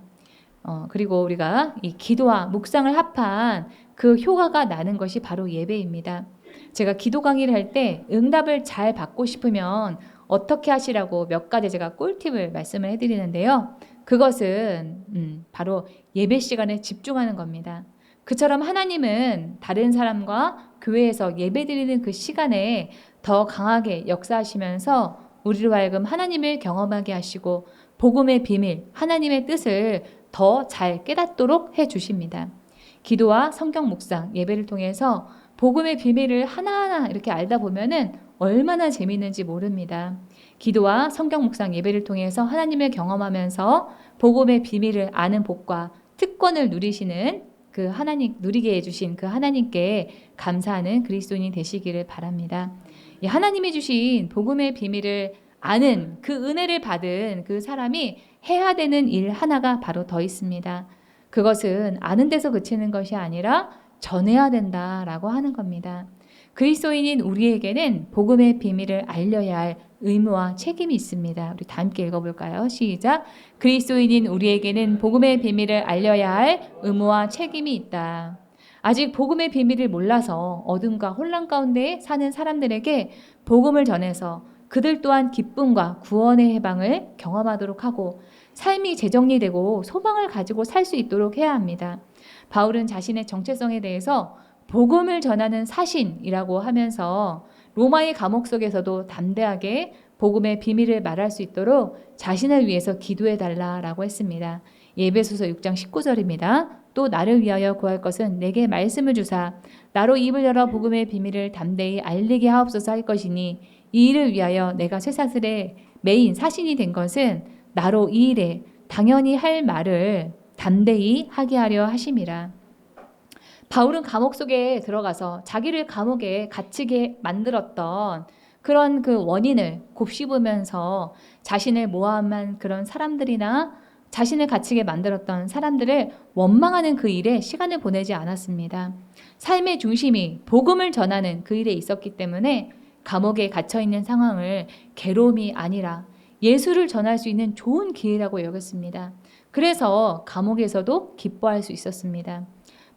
그리고 우리가 이 기도와 묵상을 합한 그 효과가 나는 것이 바로 예배입니다. 제가 기도 강의를 할 때 응답을 잘 받고 싶으면 어떻게 하시라고 몇 가지 제가 꿀팁을 말씀을 해드리는데요. 그것은 바로 예배 시간에 집중하는 겁니다. 그처럼 하나님은 다른 사람과 교회에서 예배드리는 그 시간에 더 강하게 역사하시면서 우리로 하여금 하나님을 경험하게 하시고 복음의 비밀, 하나님의 뜻을 더 잘 깨닫도록 해주십니다. 기도와 성경 묵상, 예배를 통해서 복음의 비밀을 하나하나 이렇게 알다 보면은 얼마나 재미있는지 모릅니다. 기도와 성경 묵상, 예배를 통해서 하나님을 경험하면서 복음의 비밀을 아는 복과 특권을 누리시는 그 하나님, 누리게 해주신 그 하나님께 감사하는 그리스도인이 되시기를 바랍니다. 이 하나님이 주신 복음의 비밀을 아는 그 은혜를 받은 그 사람이 해야 되는 일 하나가 바로 더 있습니다. 그것은 아는 데서 그치는 것이 아니라 전해야 된다라고 하는 겁니다. 그리스도인인 우리에게는 복음의 비밀을 알려야 할 의무와 책임이 있습니다. 우리 다 함께 읽어볼까요? 시작. 그리스도인인 우리에게는 복음의 비밀을 알려야 할 의무와 책임이 있다. 아직 복음의 비밀을 몰라서 어둠과 혼란 가운데 사는 사람들에게 복음을 전해서 그들 또한 기쁨과 구원의 해방을 경험하도록 하고 삶이 재정리되고 소망을 가지고 살 수 있도록 해야 합니다. 바울은 자신의 정체성에 대해서 복음을 전하는 사신이라고 하면서 로마의 감옥 속에서도 담대하게 복음의 비밀을 말할 수 있도록 자신을 위해서 기도해 달라라고 했습니다. 에베소서 6장 19절입니다. 또 나를 위하여 구할 것은 내게 말씀을 주사 나로 입을 열어 복음의 비밀을 담대히 알리게 하옵소서 할 것이니 이 일을 위하여 내가 쇠사슬의 메인 사신이 된 것은 나로 이 일에 당연히 할 말을 담대히 하게 하려 하심이라. 바울은 감옥 속에 들어가서 자기를 감옥에 갇히게 만들었던 그런 그 원인을 곱씹으면서 자신을 모함한 그런 사람들이나 자신을 갇히게 만들었던 사람들을 원망하는 그 일에 시간을 보내지 않았습니다. 삶의 중심이 복음을 전하는 그 일에 있었기 때문에 감옥에 갇혀있는 상황을 괴로움이 아니라 예수를 전할 수 있는 좋은 기회라고 여겼습니다. 그래서 감옥에서도 기뻐할 수 있었습니다.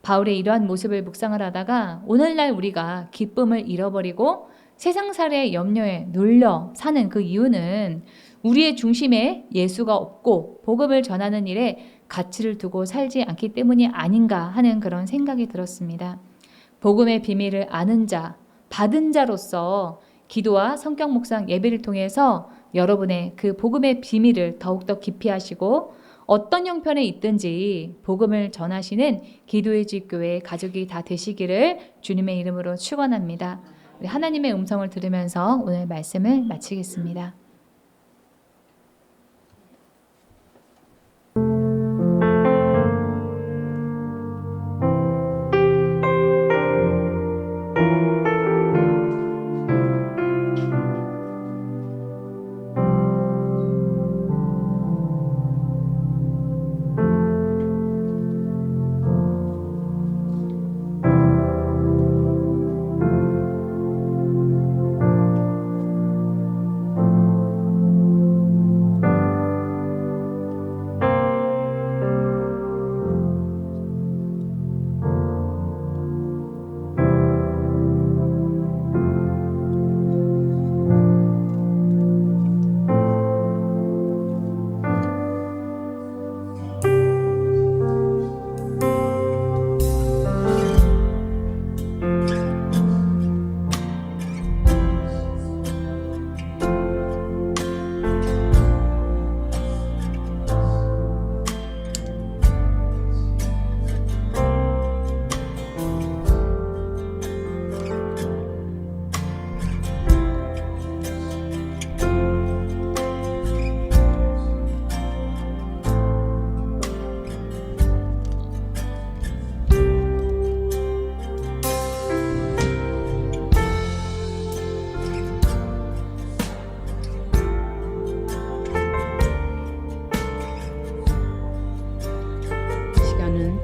바울의 이러한 모습을 묵상을 하다가 오늘날 우리가 기쁨을 잃어버리고 세상살이의 염려에 눌려 사는 그 이유는 우리의 중심에 예수가 없고 복음을 전하는 일에 가치를 두고 살지 않기 때문이 아닌가 하는 그런 생각이 들었습니다. 복음의 비밀을 아는 자, 받은 자로서 기도와 성경 묵상 예배를 통해서 여러분의 그 복음의 비밀을 더욱더 깊이 하시고 어떤 형편에 있든지 복음을 전하시는 기도의 집 교회 가족이 다 되시기를 주님의 이름으로 축원합니다. 우리 하나님의 음성을 들으면서 오늘 말씀을 마치겠습니다.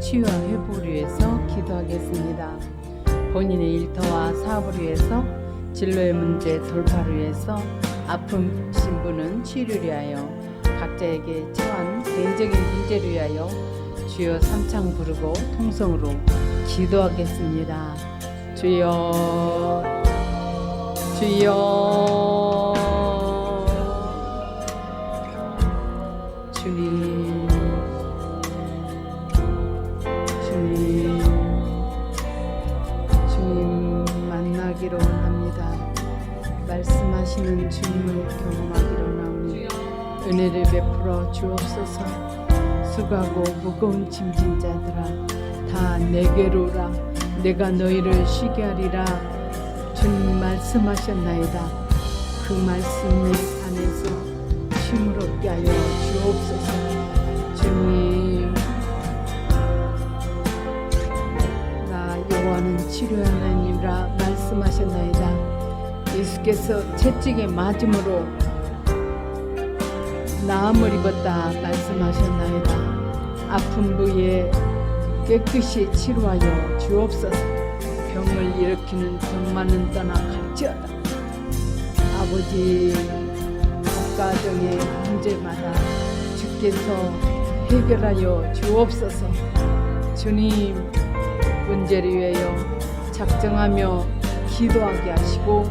치유와 회복을 위해서 기도하겠습니다. 본인의 일터와 사업을 위해서, 진로의 문제 돌파를 위해서, 아프신 분은 치유를 위하여, 각자에게 처한 개인적인 문제를 위하여 주여 삼창 부르고 통성으로 기도하겠습니다. 주여, 주여, 주님, 주님, 주님 만나기로 원합니다. 말씀하시는 주님을 경험하기로 나오니 은혜를 베풀어 주옵소서. 수고하고 무거운 짐진 자들아 다 내게로 오라. 내가 너희를 쉬게 하리라. 주님 말씀하셨나이다. 그 말씀의 안에서 쉼을 얻게 하여 주옵소서. 주님, 나 여호와는 치료하나니라 말씀하셨나이다. 예수께서 채찍에 맞음으로 나음을 입었다 말씀하셨나이다. 아픈 부위에 깨끗이 치료하여 주옵소서. 병을 일으키는 병만은 떠나 갈지어다. 아버지, 각 가정의 문제마다 주께서 해결하여 주옵소서. 주님, 문제를 위하여 작정하며 기도하게 하시고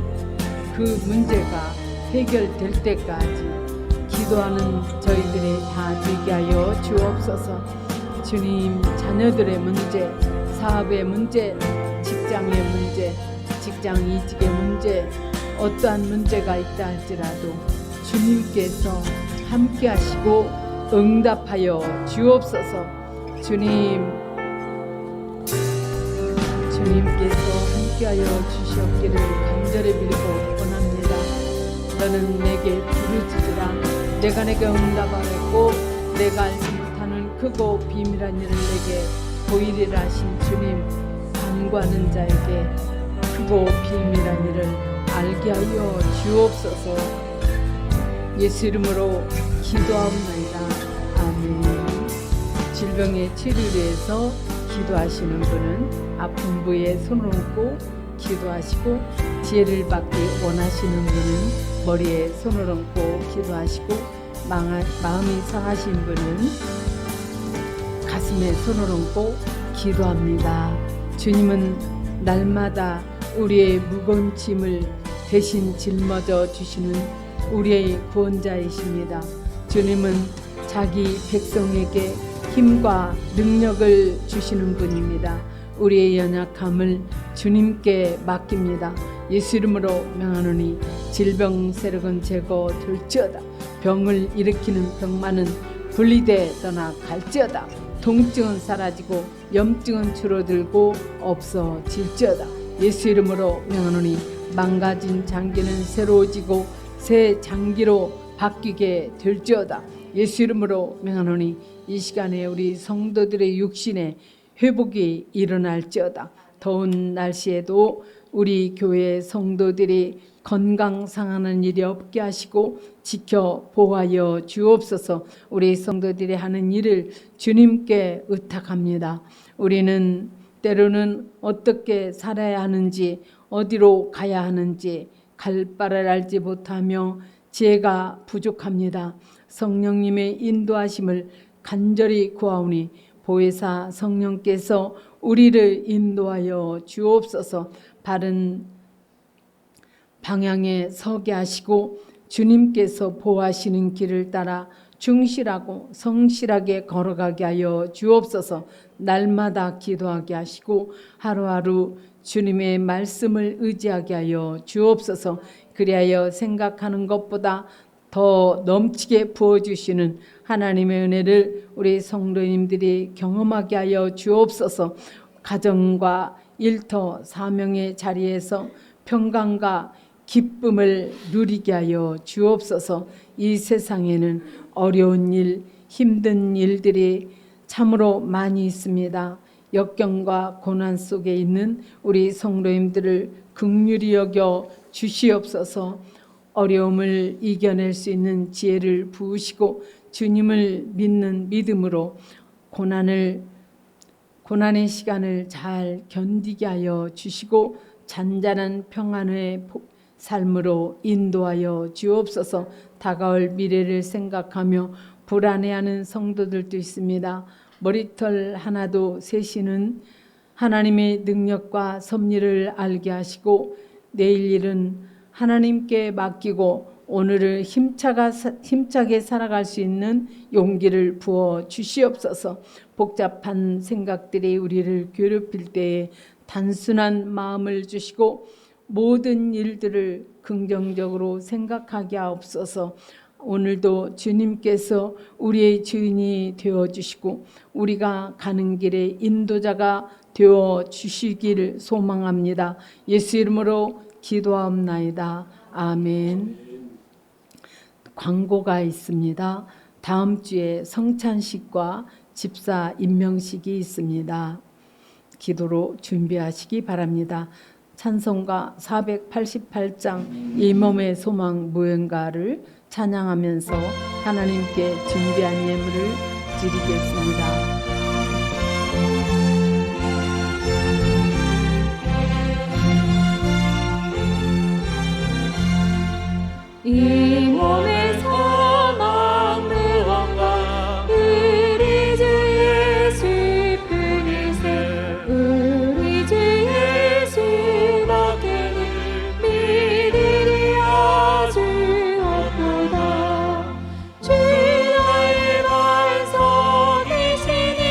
그 문제가 해결될 때까지 기도하는 저희들이 다 되게 하여 주옵소서. 주님, 자녀들의 문제, 사업의 문제, 직장의 문제, 직장 이직의 문제, 어떠한 문제가 있다 할지라도 주님께서 함께 하시고 응답하여 주옵소서. 주님, 주님께서 함께하여 주시옵기를 간절히 빌고 원합니다. 너는 내게 부르짖으라. 내가 내게 응답하겠고 내가 알지 못하는 크고 비밀한 일을 내게 보이리라 하신 주님, 간구하는 자에게 크고 비밀한 일을 알게 하여 주옵소서. 예수 이름으로 기도하옵나이다. 아멘. 질병의 치료를 위해서 기도하시는 분은 아픈 부위에 손을 얹고 기도하시고, 지혜를 받기 원하시는 분은 머리에 손을 얹고 기도하시고, 마음이 상하신 분은 가슴에 손을 얹고 기도합니다. 주님은 날마다 우리의 무거운 짐을 대신 짊어져 주시는 우리의 구원자이십니다. 주님은 자기 백성에게 힘과 능력을 주시는 분입니다. 우리의 연약함을 주님께 맡깁니다. 예수 이름으로 명하노니 질병 세력은 제거될지어다. 병을 일으키는 병만은 분리돼 떠나 갈지어다. 통증은 사라지고 염증은 줄어들고 없어질지어다. 예수 이름으로 명하노니 망가진 장기는 새로워지고 새 장기로 바뀌게 될지어다. 예수 이름으로 명하노니 이 시간에 우리 성도들의 육신에 회복이 일어날지어다. 더운 날씨에도 우리 교회 성도들이 건강 상하는 일이 없게 하시고 지켜 보호하여 주옵소서. 우리 성도들이 하는 일을 주님께 의탁합니다. 우리는 때로는 어떻게 살아야 하는지, 어디로 가야 하는지 갈 바를 알지 못하며 지혜가 부족합니다. 성령님의 인도하심을 간절히 구하오니 보혜사 성령께서 우리를 인도하여 주옵소서. 바른 방향에 서게 하시고 주님께서 보호하시는 길을 따라 충실하고 성실하게 걸어가게 하여 주옵소서. 날마다 기도하게 하시고 하루하루 주님의 말씀을 의지하게 하여 주옵소서. 그리하여 생각하는 것보다 더 넘치게 부어주시는 하나님의 은혜를 우리 성도님들이 경험하게 하여 주옵소서. 가정과 일터 사명의 자리에서 평강과 기쁨을 누리게 하여 주옵소서. 이 세상에는 어려운 일, 힘든 일들이 참으로 많이 있습니다. 역경과 고난 속에 있는 우리 성도님들을 긍휼히 여겨 주시옵소서. 어려움을 이겨낼 수 있는 지혜를 부으시고 주님을 믿는 믿음으로 고난을 고난의 시간을 잘 견디게 하여 주시고 잔잔한 평안의 삶으로 인도하여 주옵소서. 다가올 미래를 생각하며 불안해하는 성도들도 있습니다. 머리털 하나도 세시는 하나님의 능력과 섭리를 알게 하시고 내일 일은 하나님께 맡기고 오늘을 힘차게 살아갈 수 있는 용기를 부어 주시옵소서. 복잡한 생각들이 우리를 괴롭힐 때에 단순한 마음을 주시고 모든 일들을 긍정적으로 생각하게 하옵소서. 오늘도 주님께서 우리의 주인이 되어주시고 우리가 가는 길에 인도자가 되어주시기를 소망합니다. 예수 이름으로 기도하옵나이다. 아멘. 광고가 있습니다. 다음 주에 성찬식과 집사 임명식이 있습니다. 기도로 준비하시기 바랍니다. 찬송가 488장 이 몸의 소망 무언가를 찬양하면서 하나님께 준비한 예물을 드리겠습니다. 이 몸의 소망 무언가 우리 주 예수 뿐이세. 우리 주 예수밖에는 믿으리 아주 없도다. 주 나의 반석이시니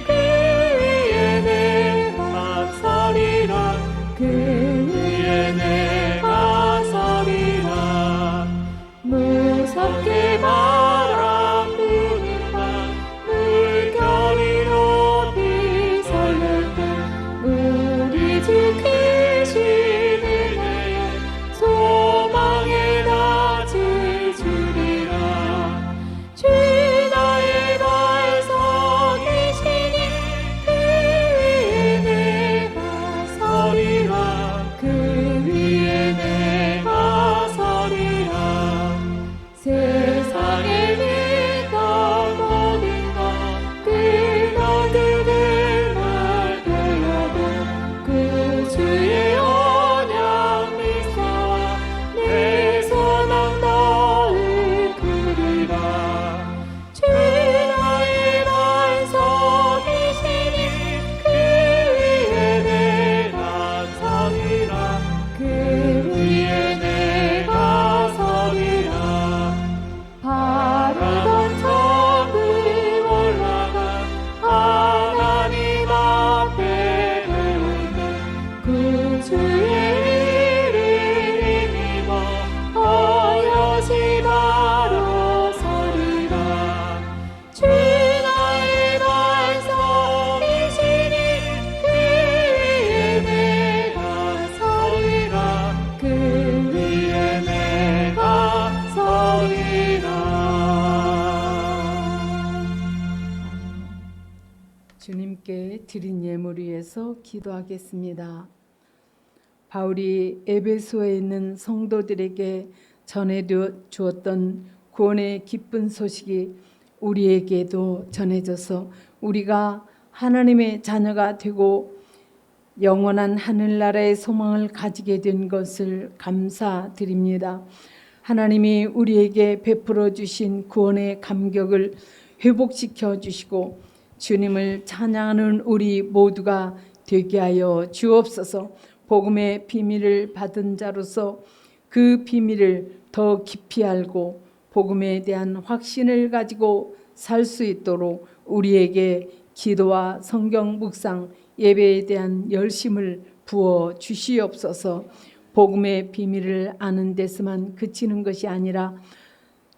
그 위에 내가 서리라. 그 위에 내가 서리라. 무섭게 바람 부는 밤 물결이 높이 설렐 때 우리 주 크신 은혜에 소망에 낯을 주리라. 주 나의 반석이시니 그 위에 내가 서리라. 그 위에 내가 서리라. 세상에 믿던 모든 것 끊어두는 날 되어도 그 주의 언약 미소와 내 소망 너를 그리라. 주 나의 반석이시니 그 위에 내가 서리라. 그 위에 내가 서리라. 바라던 천국 올라가 하나님 앞에 배울 때 그 주의 이름 힘입어 어여시 바로 서리라. 주 나의 반석이시니 그 위에 내가 서리라. 그 위에 내가 서리라. 주님께 드린 예물 위해서 기도하겠습니다. 바울이 에베소에 있는 성도들에게 전해 주었던 구원의 기쁜 소식이 우리에게도 전해져서 우리가 하나님의 자녀가 되고 영원한 하늘나라의 소망을 가지게 된 것을 감사드립니다. 하나님이 우리에게 베풀어 주신 구원의 감격을 회복시켜 주시고 주님을 찬양하는 우리 모두가 되게 하여 주옵소서. 복음의 비밀을 받은 자로서 그 비밀을 더 깊이 알고 복음에 대한 확신을 가지고 살 수 있도록 우리에게 기도와 성경 묵상, 예배에 대한 열심을 부어 주시옵소서. 복음의 비밀을 아는 데서만 그치는 것이 아니라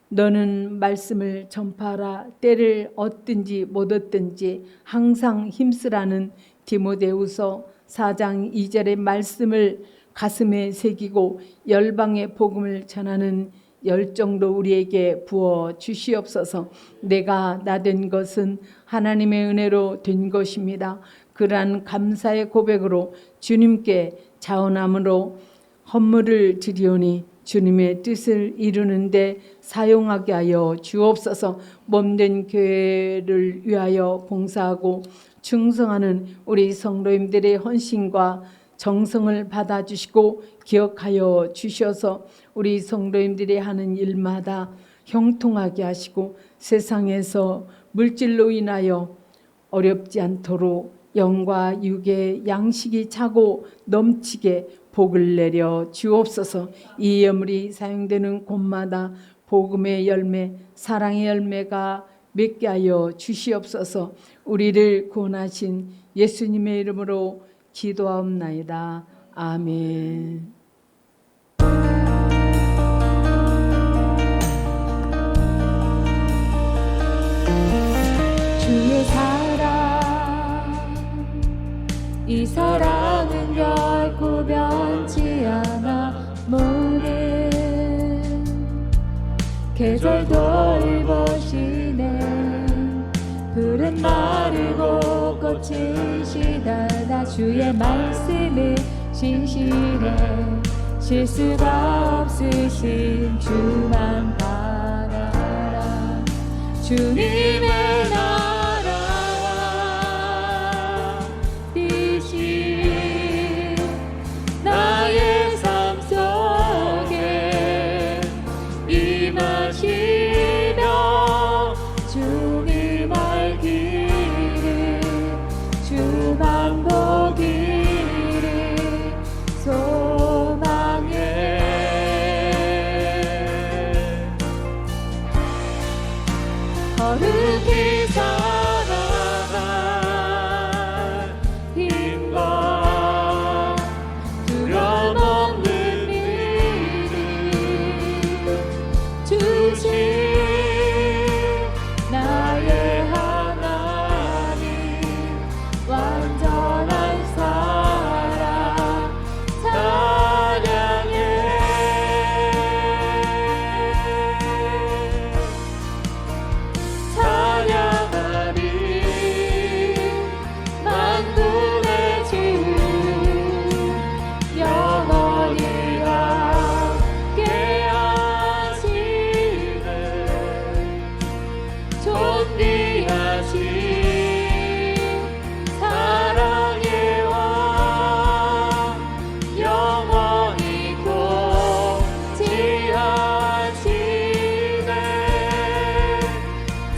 너는 말씀을 전파하라. 때를 얻든지 못 얻든지 항상 힘쓰라는 디모데후서 4장 2절의 말씀을 가슴에 새기고 열방의 복음을 전하는 열정도 우리에게 부어 주시옵소서. 내가 나 된 것은 하나님의 은혜로 된 것입니다. 그러한 감사의 고백으로 주님께 자원함으로 헌물을 드리오니 주님의 뜻을 이루는데 사용하게 하여 주옵소서. 몸된 교회를 위하여 봉사하고 충성하는 우리 성도님들의 헌신과 정성을 받아주시고 기억하여 주셔서 우리 성도님들이 하는 일마다 형통하게 하시고 세상에서 물질로 인하여 어렵지 않도록 영과 육의 양식이 차고 넘치게 복을 내려 주옵소서. 이 예물이 사용되는 곳마다 복음의 열매, 사랑의 열매가 맺게 하여 주시옵소서. 우리를 구원하신 예수님의 이름으로 기도하옵나이다. 아멘. 주의 사랑, 이 사랑은 결코 변치 않아. 모든 계절 돌보시네. 푸른 마르고 꽃은 시달다. 주의 말씀은 신실해. 실수가 없으신 주만 바라라. 주님의 나라와 뜻이 나의 삶 속에 임하시며 주님 알기를 주만 보기를 소망해. 거룩히 살아갈 힘과 두려움 없는 믿음 주신 나의 하나님. 완전한 사랑 찬양해. 찬양하리 만군의 주 영원히 함께하시네. 존귀하신 사랑의 왕 영원히 통치하시네.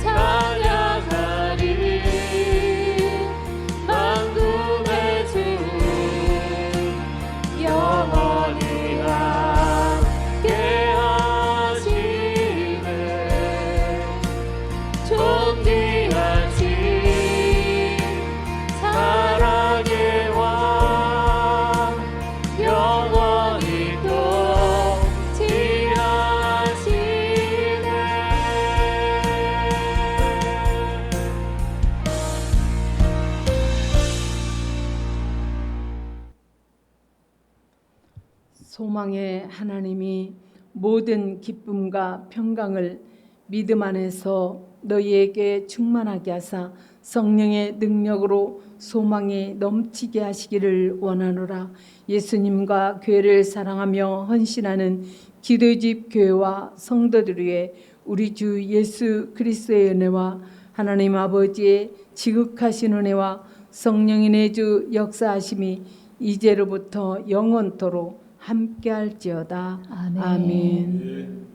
찬양하리 만군의 주 영원히 함께하시네. 존귀하신 사랑의 왕 영원히 통치하시네. 소망의 하나님이 모든 기쁨과 평강을 믿음 안에서 너희에게 충만하게 하사 성령의 능력으로 소망이 넘치게 하시기를 원하노라. 예수님과 교회를 사랑하며 헌신하는 기도집 교회와 성도들 위해 우리 주 예수 그리스도의 은혜와 하나님 아버지의 지극하신 은혜와 성령의 주 역사하심이 이제로부터 영원토록 함께할지어다. 아멘. 아멘.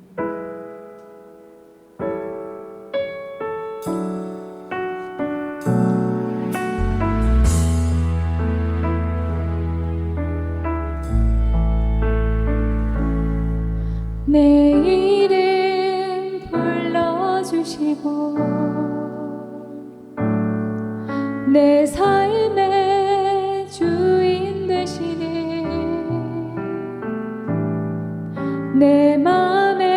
내 이름 불러주시고 내 삶의 주인 되시네. 내 맘에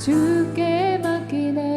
주께 맡기네